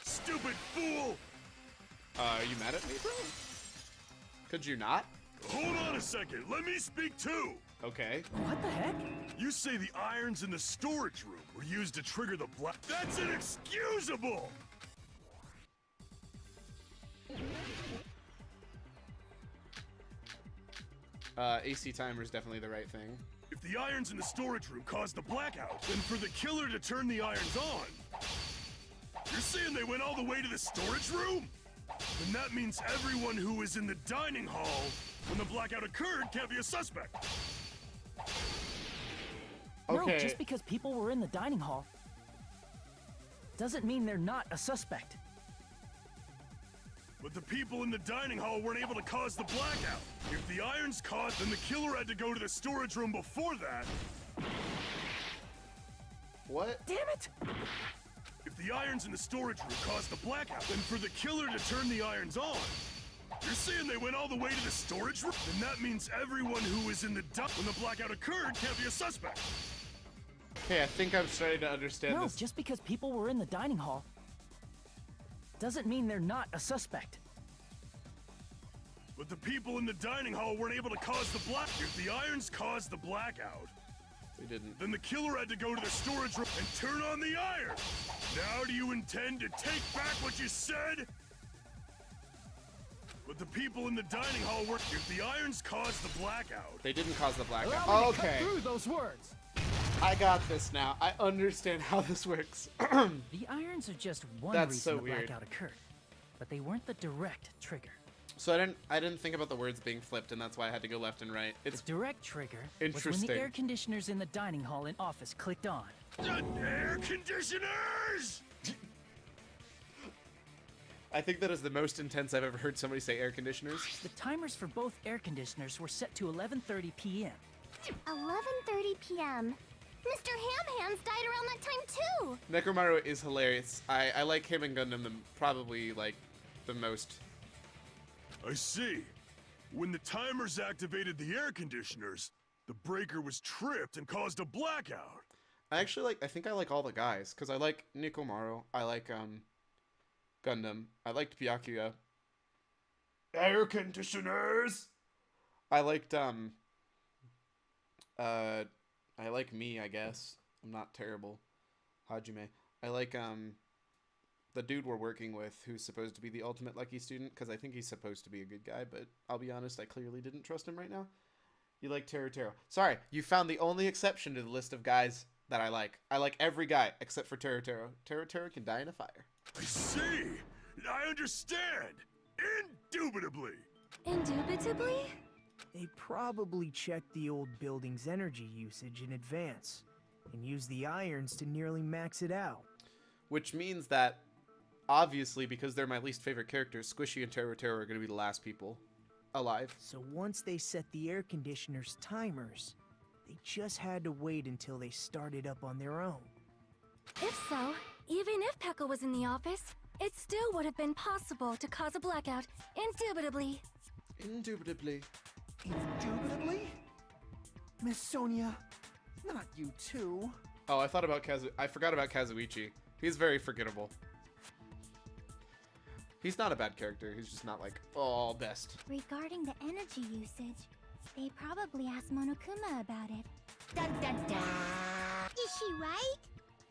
Stupid fool! Are you mad at me, bro? Could you not? Hold on a second, let me speak too! Okay. What the heck? You say the irons in the storage room were used to trigger the black. That's inexcusable! AC timer is definitely the right thing. If the irons in the storage room caused the blackout, then for the killer to turn the irons on, you're saying they went all the way to the storage room? Then that means everyone who was in the dining hall when the blackout occurred can't be a suspect. Okay. No, just because people were in the dining hall doesn't mean they're not a suspect. But the people in the dining hall weren't able to cause the blackout. If the irons caused, then the killer had to go to the storage room before that. What? Damn it! If the irons in the storage room caused the blackout, then for the killer to turn the irons on, you're saying they went all the way to the storage room? Then that means everyone who was in the when the blackout occurred can't be a suspect. Okay, I think I'm starting to understand No, this. just because people were in the dining hall doesn't mean they're not a suspect. But the people in the dining hall weren't able to cause the If the irons caused the blackout, they didn't. Then the killer had to go to the storage room and turn on the iron. Now do you intend to take back what you said? But the people in the dining hall were. If the irons caused the blackout, They didn't cause the blackout. Allow me to Okay. cut through those words. I got this now. I understand how this works. The irons are just one That's reason so the weird. blackout occurred, but they weren't the direct trigger. So I didn't think about the words being flipped, and that's why I had to go left and right. It's The direct trigger was when interesting. the air conditioners in the dining hall and office clicked on. air conditioners! I think that is the most intense I've ever heard somebody say air conditioners. The timers for both air conditioners were set to 11:30 p.m. 11:30 p.m. Mr. Ham Hands died around that time too. Necromaru is hilarious. I like him and Gundam probably like the most. I see. When the timers activated the air conditioners, the breaker was tripped and caused a blackout. I think I like all the guys because I like Nekomaru. I like Gundam. I liked Byakuya. Air conditioners. I liked I like me, I guess. I'm not terrible. Hajime. I like the dude we're working with who's supposed to be the ultimate lucky student because I think he's supposed to be a good guy, but I'll be honest, I clearly didn't trust him right now. You like Teruteru. Sorry, you found the only exception to the list of guys that I like. I like every guy except for Teruteru. Teruteru can die in a fire. I see. I understand. Indubitably. Indubitably? They probably checked the old building's energy usage in advance and used the irons to nearly max it out. Which means that, obviously, because they're my least favorite characters, Squishy and Terror Terror are going to be the last people alive. So once they set the air conditioner's timers, they just had to wait until they started up on their own. If so, even if Pekka was in the office, it still would have been possible to cause a blackout, indubitably. Indubitably. Indubitably? Miss Sonia, not you too. Oh, I forgot about Kazuichi. He's very forgettable. He's not a bad character. He's just not like, oh, best. Regarding the energy usage, they probably asked Monokuma about it. Dun dun dun! Is she right?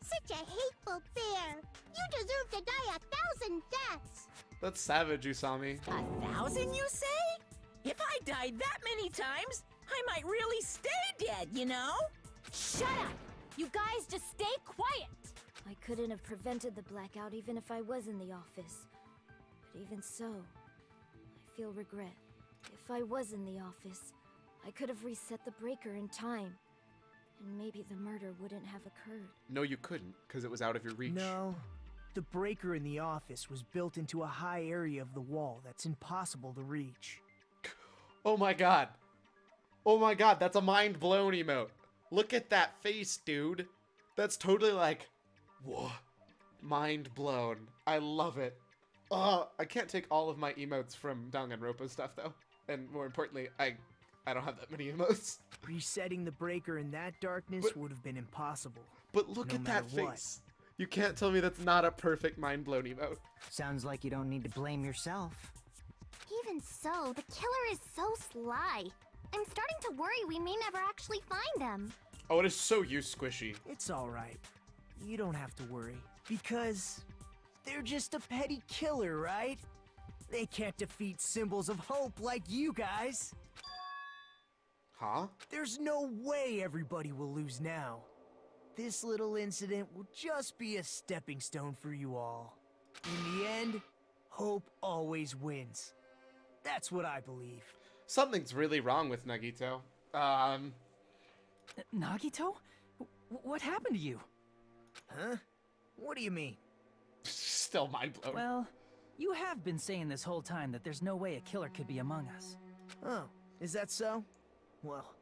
Such a hateful bear. You deserve to die 1,000 deaths. That's savage, Usami. 1,000, you say? If I died that many times, I might really stay dead, you know? Shut up! You guys just stay quiet! I couldn't have prevented the blackout even if I was in the office. But even so, I feel regret. If I was in the office, I could have reset the breaker in time. And maybe the murder wouldn't have occurred. No, you couldn't, because it was out of your reach. No. The breaker in the office was built into a high area of the wall that's impossible to reach. Oh my god. Oh my god, that's a mind blown emote. Look at that face, dude. That's totally like, whoa. Mind blown. I love it. Oh, I can't take all of my emotes from Danganronpa stuff, though. And more importantly, I don't have that many emotes. Resetting the breaker in that darkness would have been impossible. But look at that face. You can't tell me that's not a perfect mind-blown emote. Sounds like you don't need to blame yourself. Even so, the killer is so sly. I'm starting to worry we may never actually find them. Oh, it is so you, Squishy. It's alright. You don't have to worry. Because they're just a petty killer, right? They can't defeat symbols of hope like you guys. Huh? There's no way everybody will lose now. This little incident will just be a stepping stone for you all. In the end, hope always wins. That's what I believe. Something's really wrong with Nagito. Nagito? What happened to you? Huh? What do you mean? Still mind blown. Well, you have been saying this whole time that there's no way a killer could be among us. Oh, is that so? Well,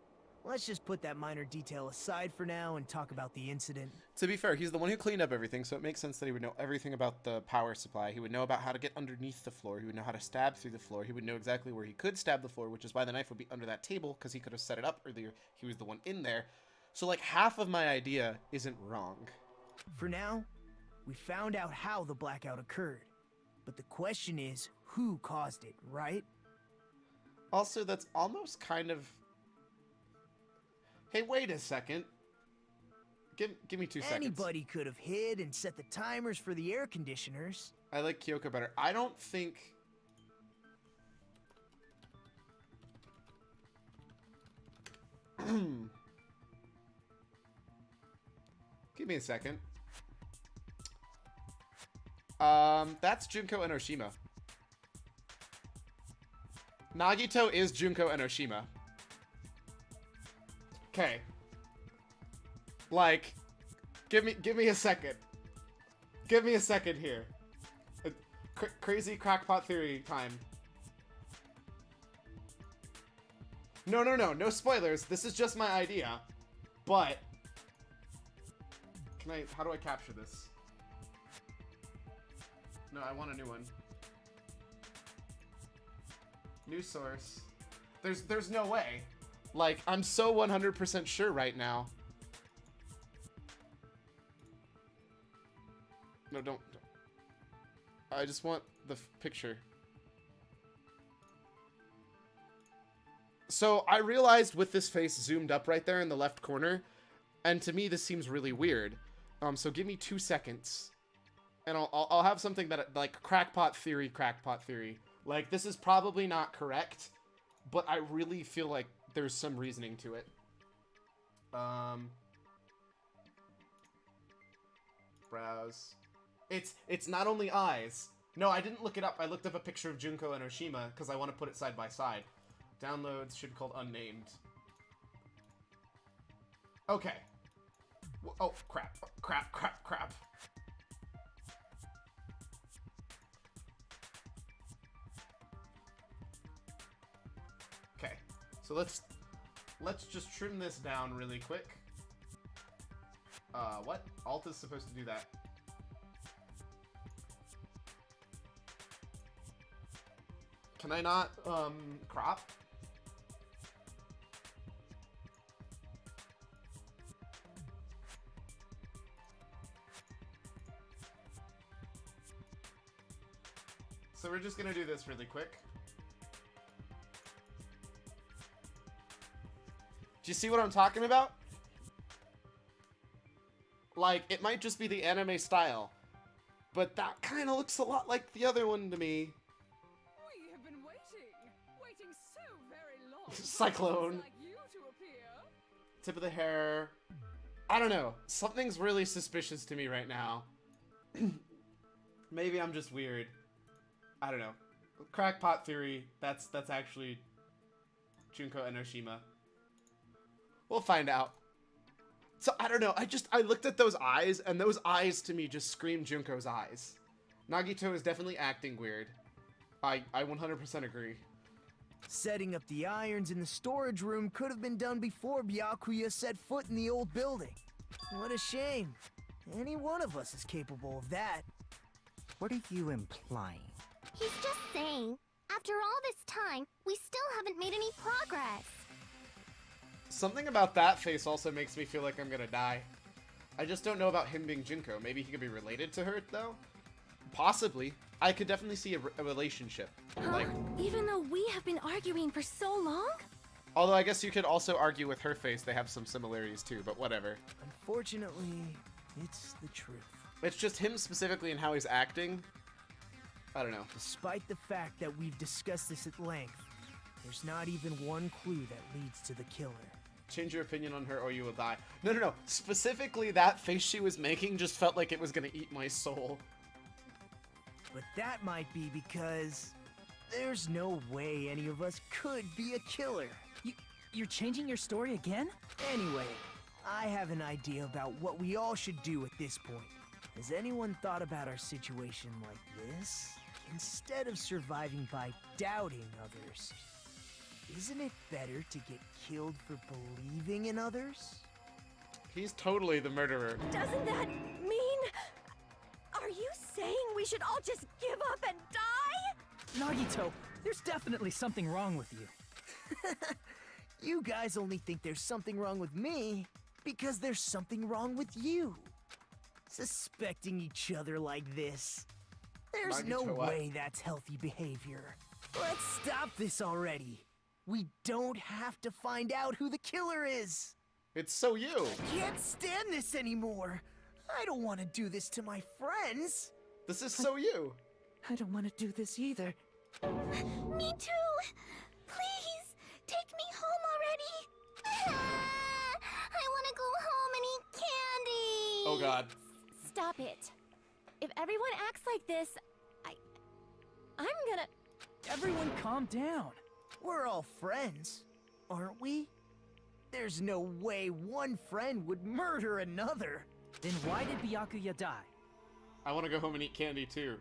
let's just put that minor detail aside for now and talk about the incident. To be fair, he's the one who cleaned up everything, so it makes sense that he would know everything about the power supply. He would know about how to get underneath the floor. He would know how to stab through the floor. He would know exactly where he could stab the floor, which is why the knife would be under that table, because he could have set it up earlier. He was the one in there. So, like, half of my idea isn't wrong. For now, we found out how the blackout occurred. But the question is, who caused it, right? Also, that's almost kind of... Hey, wait a second. Give me 2 seconds. Anybody could have hid and set the timers for the air conditioners. I like Kyoko better. I don't think... Give me a second. That's Junko Enoshima. Nagito is Junko Enoshima. Okay. Like, give me a second. Give me a second here. Crazy crackpot theory time. No spoilers. This is just my idea. But how do I capture this? No, I want a new one. New source. There's no way. Like, I'm so 100% sure right now. No, don't. I just want the picture. So I realized with this face zoomed up right there in the left corner, and to me this seems really weird. So give me 2 seconds, and I'll have something that, like, crackpot theory. Like, this is probably not correct, but I really feel like there's some reasoning to it. Browse. It's not only eyes. No, I didn't look it up. I looked up a picture of Junko and Oshima because I want to put it side by side. Downloads should be called unnamed. Okay. Oh, crap. Crap, crap, crap. Okay. So let's just trim this down really quick. What? Alt is supposed to do that. Can I not, crop? So we're just gonna do this really quick. Do you see what I'm talking about? Like, it might just be the anime style, but that kind of looks a lot like the other one to me. We have been waiting so very long. Cyclone. Like you to appear. Tip of the hair. I don't know. Something's really suspicious to me right now. Maybe I'm just weird. I don't know. Crackpot theory. That's actually Junko and Oshima. We'll find out. So, I don't know. I looked at those eyes, and those eyes to me just scream Junko's eyes. Nagito is definitely acting weird. I 100% agree. Setting up the irons in the storage room could have been done before Byakuya set foot in the old building. What a shame. Any one of us is capable of that. What are you implying? He's just saying, after all this time, we still haven't made any progress. Something about that face also makes me feel like I'm gonna die. I just don't know about him being Junko. Maybe he could be related to her, though? Possibly. I could definitely see a relationship. Like, Even though we have been arguing for so long? although I guess you could also argue with her face. They have some similarities too, but whatever. Unfortunately, it's the truth. It's just him specifically and how he's acting. I don't know. Despite the fact that we've discussed this at length, there's not even one clue that leads to the killer. Change your opinion on her or you will die. No. Specifically, that face she was making just felt like it was gonna eat my soul. But that might be because there's no way any of us could be a killer. You're changing your story again? Anyway, I have an idea about what we all should do at this point. Has anyone thought about our situation like this? Instead of surviving by doubting others, isn't it better to get killed for believing in others? He's totally the murderer. Doesn't that mean... Are you saying we should all just give up and die? Nagito, there's definitely something wrong with you. You guys only think there's something wrong with me because there's something wrong with you. Suspecting each other like this. There's no way that's healthy behavior. Let's stop this already. We don't have to find out who the killer is. It's so you. I can't stand this anymore. I don't want to do this to my friends. This is so you. I don't want to do this either. Me too! Please, take me home already! I want to go home and eat candy. Oh god. Stop it. If everyone acts like this, I'm gonna... Everyone calm down. We're all friends, aren't we? There's no way one friend would murder another. Then why did Byakuya die? I want to go home and eat candy too.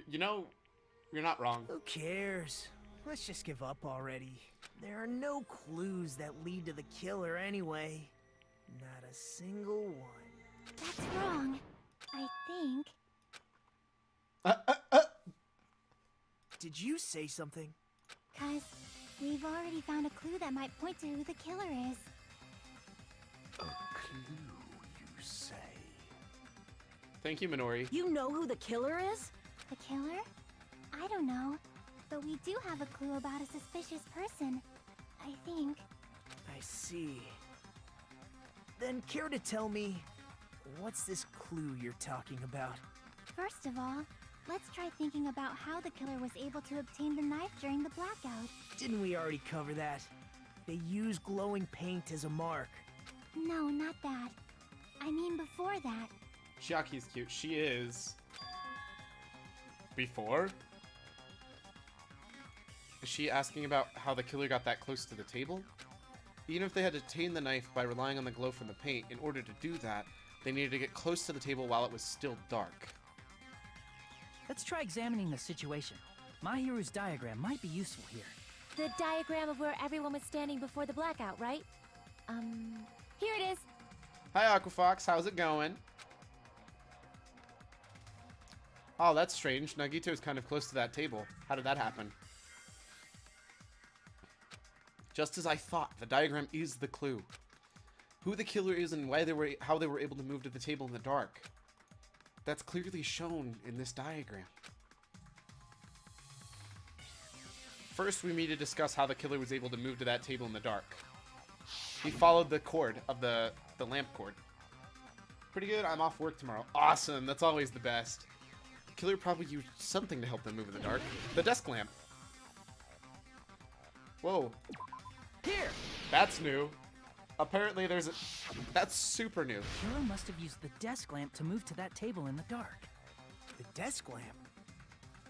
You know, you're not wrong. Who cares? Let's just give up already. There are no clues that lead to the killer anyway. Not a single one. That's wrong. I think. Did you say something? 'Cause we've already found a clue that might point to who the killer is. A clue, you say? Thank you, Minori. You know who the killer is? The killer? I don't know. But we do have a clue about a suspicious person. I think. I see. Then care to tell me, what's this clue you're talking about? First of all, let's try thinking about how the killer was able to obtain the knife during the blackout. Didn't we already cover that? They use glowing paint as a mark. No, not that. I mean before that. Chiaki's cute. She is. before? Is she asking about how the killer got that close to the table? Even if they had obtained the knife by relying on the glow from the paint, in order to do that, they needed to get close to the table while it was still dark. Let's try examining the situation. Mahiru's diagram might be useful here. The diagram of where everyone was standing before the blackout, right? Here it is. Hi, Aquafox. How's it going? Oh, that's strange. Nagito's kind of close to that table. How did that happen? Just as I thought, the diagram is the clue. Who the killer is and how they were able to move to the table in the dark. That's clearly shown in this diagram. First, we need to discuss how the killer was able to move to that table in the dark. He followed the cord of the lamp cord. Pretty good. I'm off work tomorrow. Awesome. That's always the best. The killer probably used something to help them move in the dark. The desk lamp. Whoa. Here! That's new. Apparently there's a... That's super new. The killer must have used the desk lamp to move to that table in the dark. The desk lamp?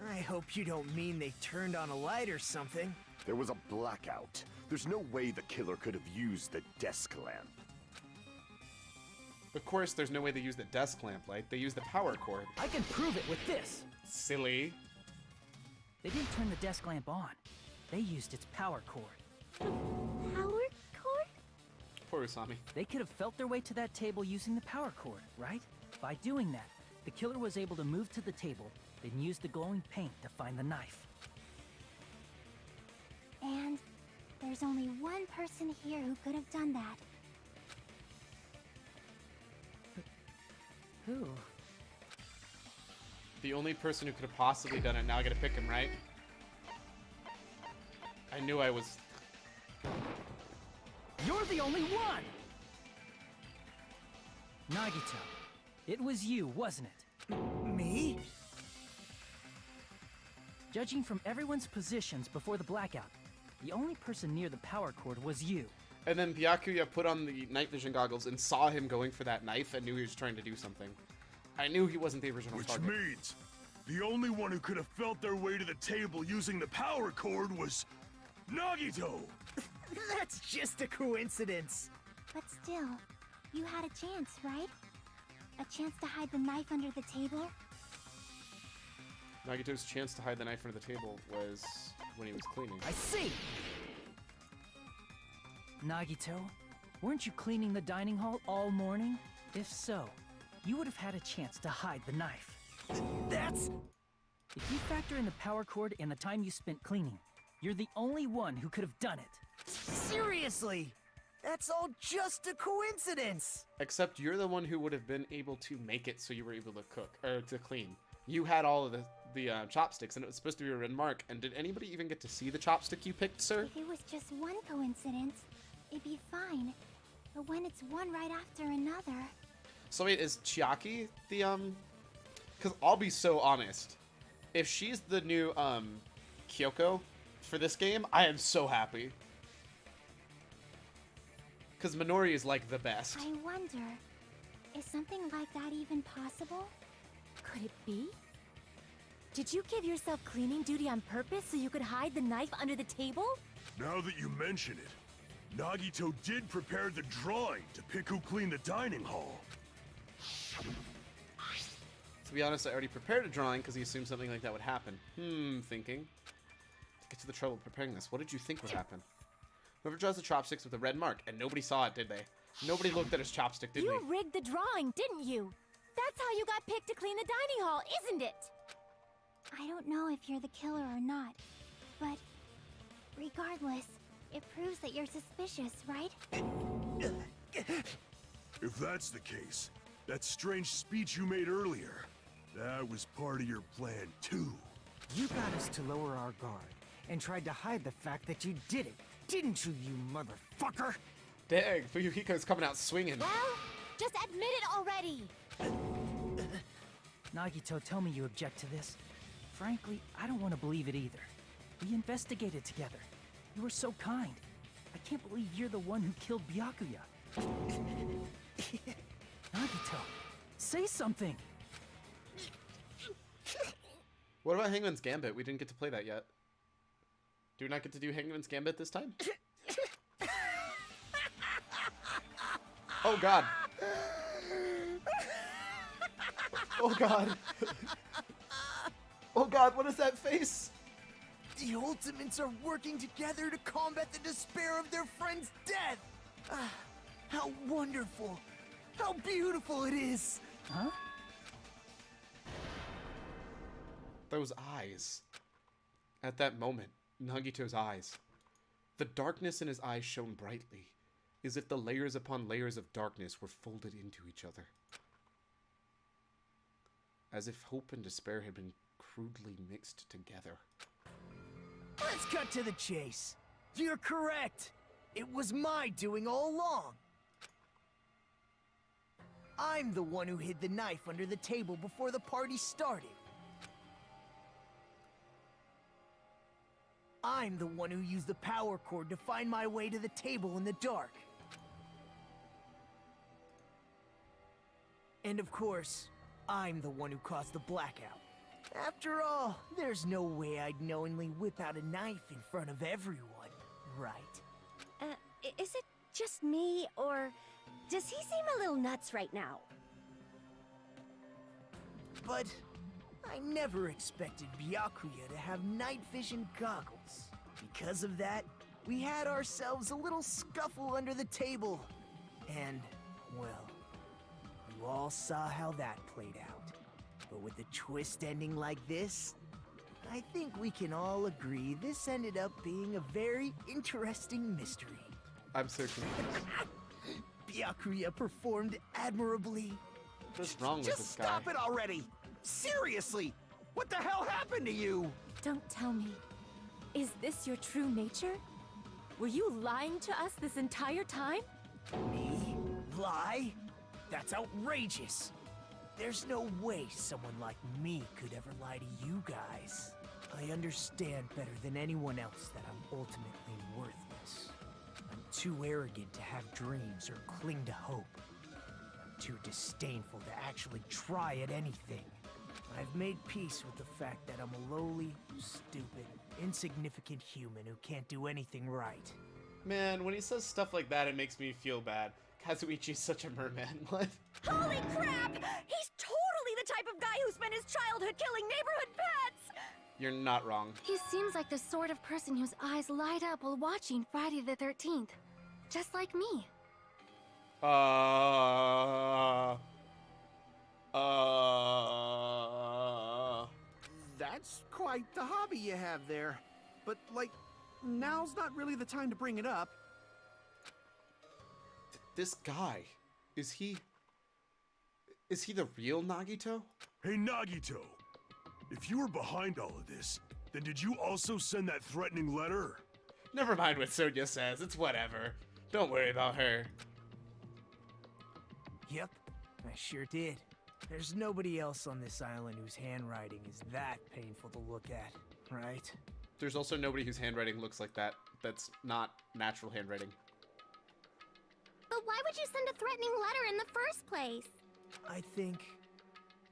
I hope you don't mean they turned on a light or something. There was a blackout. There's no way the killer could have used the desk lamp. Of course, there's no way they used the desk lamp light. They used the power cord. I can prove it with this. Silly. They didn't turn the desk lamp on. They used its power cord. Power cord? Poor Usami. They could have felt their way to that table using the power cord, right? By doing that, the killer was able to move to the table, then use the glowing paint to find the knife. And there's only one person here who could have done that. Who? The only person who could have possibly done it. Now I gotta pick him, right? I knew I was... You're the only one! Nagito, it was you, wasn't it? Me? Judging from everyone's positions before the blackout, the only person near the power cord was you. And then Byakuya put on the night vision goggles and saw him going for that knife and knew he was trying to do something. I knew he wasn't the original target. Which means, the only one who could have felt their way to the table using the power cord was... Nagito! That's just a coincidence. But still, you had a chance, right? A chance to hide the knife under the table? Nagito's chance to hide the knife under the table was when he was cleaning. I see! Nagito, weren't you cleaning the dining hall all morning? If so, you would have had a chance to hide the knife. That's... If you factor in the power cord and the time you spent cleaning, you're the only one who could have done it. Seriously! That's all just a coincidence! Except you're the one who would have been able to make it so you were able to cook, or to clean. You had all of the chopsticks, and it was supposed to be a red mark. And did anybody even get to see the chopstick you picked, sir? If it was just one coincidence, it'd be fine. But when it's one right after another... So wait, is Chiaki the, Because I'll be so honest. If she's the new, Kyoko for this game, I am so happy. Because Minori is, like, the best. I wonder, is something like that even possible? Could it be? Did you give yourself cleaning duty on purpose so you could hide the knife under the table? Now that you mention it, Nagito did prepare the drawing to pick who cleaned the dining hall. To be honest, I already prepared a drawing because he assumed something like that would happen. Thinking. To get to the trouble of preparing this, what did you think would happen? Whoever draws the chopsticks with a red mark, and nobody saw it, did they? Nobody looked at his chopstick, did we? You rigged the drawing, didn't you? That's how you got picked to clean the dining hall, isn't it? I don't know if you're the killer or not, but regardless, it proves that you're suspicious, right? If that's the case, that strange speech you made earlier, that was part of your plan too. You got us to lower our guard and tried to hide the fact that you did it, didn't you, you motherfucker? Dang, Fuyuhiko's coming out swinging. Well, just admit it already! Nagito, tell me you object to this. Frankly, I don't want to believe it either. We investigated together. You were so kind. I can't believe you're the one who killed Byakuya. Nagito, say something! What about Hangman's Gambit? We didn't get to play that yet. Do we not get to do Hangman's Gambit this time? Oh god. Oh god. Oh god, what is that face? The Ultimates are working together to combat the despair of their friend's death! How wonderful! How beautiful it is! Huh? Those eyes. At that moment, Nagito's eyes. The darkness in his eyes shone brightly, as if the layers upon layers of darkness were folded into each other. As if hope and despair had been crudely mixed together. Let's cut to the chase. You're correct. It was my doing all along. I'm the one who hid the knife under the table before the party started. I'm the one who used the power cord to find my way to the table in the dark. And of course, I'm the one who caused the blackout. After all, there's no way I'd knowingly whip out a knife in front of everyone, right? Is it just me, or does he seem a little nuts right now? But I never expected Byakuya to have night vision goggles. Because of that, we had ourselves a little scuffle under the table. And, well, you all saw how that played out. But with the twist ending like this, I think we can all agree this ended up being a very interesting mystery. I'm so confused. Byakuya performed admirably. What's wrong with this guy? Stop it already! Seriously! What the hell happened to you? Don't tell me. Is this your true nature? Were you lying to us this entire time? Me? Lie? That's outrageous. There's no way someone like me could ever lie to you guys. I understand better than anyone else that I'm ultimately worthless. I'm too arrogant to have dreams or cling to hope. I'm too disdainful to actually try at anything. I've made peace with the fact that I'm a lowly, stupid, insignificant human who can't do anything right. Man, when he says stuff like that, it makes me feel bad. Kazuichi's such a merman. What? Holy crap! He's totally the type of guy who spent his childhood killing neighborhood pets! You're not wrong. He seems like the sort of person whose eyes light up while watching Friday the 13th. Just like me. That's quite the hobby you have there. But, like, now's not really the time to bring it up. This guy, is he the real Nagito? Hey, Nagito. If you were behind all of this, then did you also send that threatening letter? Never mind what Sonia says. It's whatever. Don't worry about her. Yep, I sure did. There's nobody else on this island whose handwriting is that painful to look at, right? There's also nobody whose handwriting looks like that. That's not natural handwriting. But why would you send a threatening letter in the first place? I think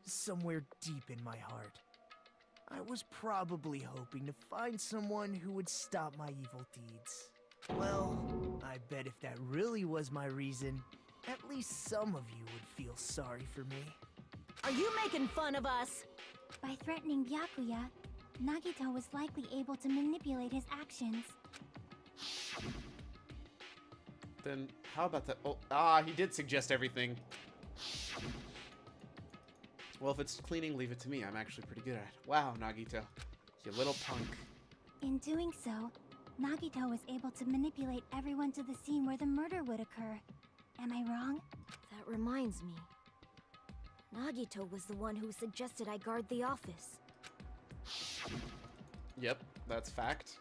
somewhere deep in my heart, I was probably hoping to find someone who would stop my evil deeds. Well, I bet if that really was my reason, at least some of you would feel sorry for me. Are you making fun of us? By threatening Byakuya, Nagito was likely able to manipulate his actions. Then how about that? Oh, he did suggest everything. Well, if it's cleaning, leave it to me. I'm actually pretty good at it. Wow, Nagito. You little punk. In doing so, Nagito was able to manipulate everyone to the scene where the murder would occur. Am I wrong? That reminds me. Nagito was the one who suggested I guard the office. Yep, that's fact.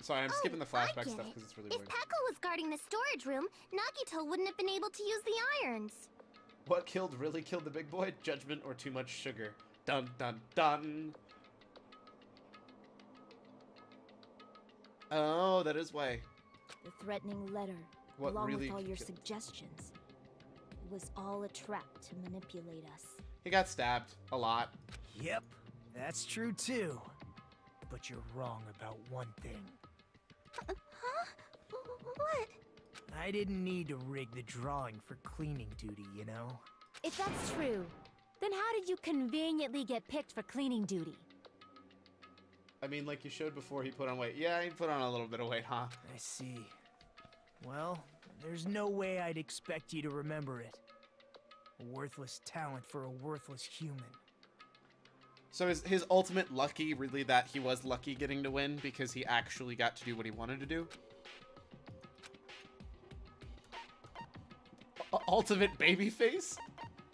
Sorry, I'm skipping the flashback stuff because it's really If weird. Peko was guarding the storage room, Nagito wouldn't have been able to use the irons. What really killed the big boy? Judgment or too much sugar? Dun dun dun. Oh, that is why. The threatening letter, What along really with all your killed- suggestions. It was all a trap to manipulate us. He got stabbed a lot. Yep, that's true too. But you're wrong about one thing. Huh? What? I didn't need to rig the drawing for cleaning duty, you know? If that's true, then how did you conveniently get picked for cleaning duty? I mean, like you showed before, he put on weight. Yeah, he put on a little bit of weight, huh? I see. Well, there's no way I'd expect you to remember it. A worthless talent for a worthless human. So is his ultimate lucky really that he was lucky getting to win because he actually got to do what he wanted to do? Ultimate babyface?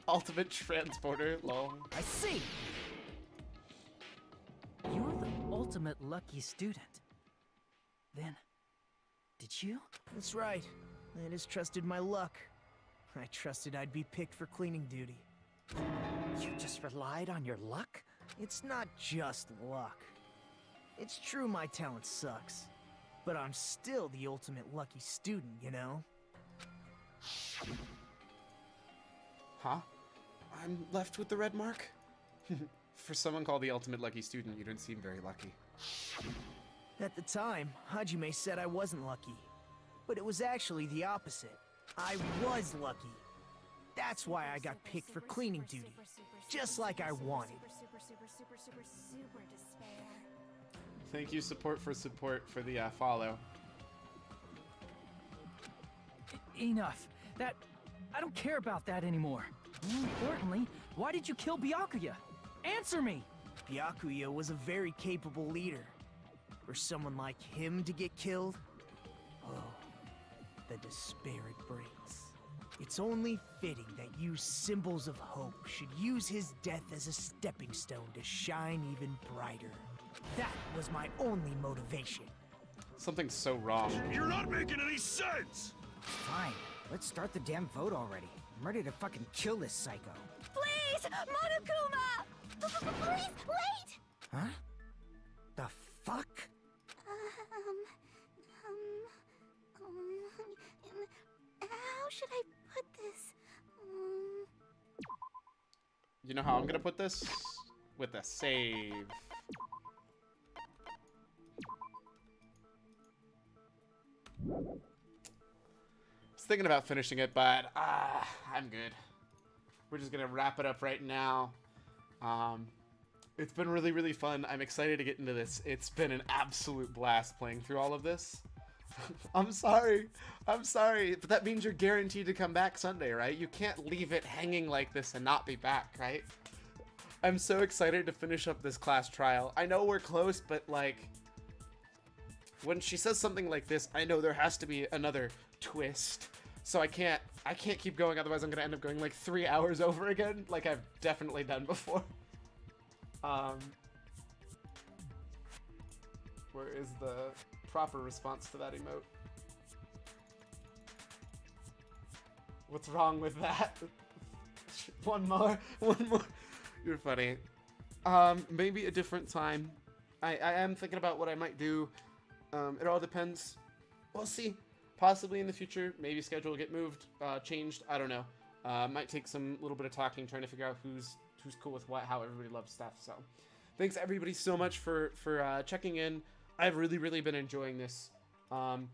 Ultimate transporter, lol. I see! You're the ultimate lucky student. Then, did you? That's right. I just trusted my luck. I trusted I'd be picked for cleaning duty. You just relied on your luck? It's not just luck. It's true my talent sucks. But I'm still the ultimate lucky student, you know? Huh? I'm left with the red mark? For someone called the ultimate lucky student, you don't seem very lucky. At the time, Hajime said I wasn't lucky. But it was actually the opposite. I was lucky. That's why I got picked for cleaning duty. Just like I wanted. Super despair. Thank you, support for the follow. Enough. I don't care about that anymore. More importantly, why did you kill Byakuya? Answer me! Byakuya was a very capable leader. For someone like him to get killed? Oh, the despair it brings. It's only fitting that you symbols of hope should use his death as a stepping stone to shine even brighter. That was my only motivation. Something's so wrong. You're not making any sense! Fine, let's start the damn vote already. I'm ready to fucking kill this psycho. Please! Monokuma! Please, wait! Huh? The fuck? How should I put this? You know how I'm gonna put this? With a save. I was thinking about finishing it, but I'm good. We're just gonna wrap it up right now. It's been really, really fun. I'm excited to get into this. It's been an absolute blast playing through all of this. I'm sorry, but that means you're guaranteed to come back Sunday, right? You can't leave it hanging like this and not be back, right? I'm so excited to finish up this class trial. I know we're close, but like, when she says something like this, I know there has to be another twist. So I can't keep going, otherwise I'm gonna end up going like 3 hours over again, like I've definitely done before. Where is the proper response to that emote? What's wrong with that? One more. You're funny. Maybe a different time. I am thinking about what I might do. It all depends. We'll see. Possibly in the future, maybe schedule will get moved, changed. I don't know. Might take some little bit of talking, trying to figure out who's cool with what, how everybody loves stuff. So, thanks everybody so much for checking in. I've really been enjoying this. I'm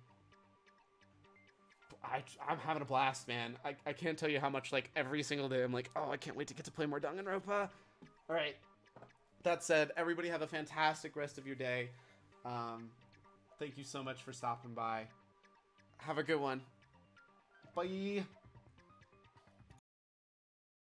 having a blast, man. I can't tell you how much, like, every single day I'm like, oh, I can't wait to get to play more Danganronpa. All right. That said, everybody have a fantastic rest of your day. Thank you so much for stopping by. Have a good one. Bye.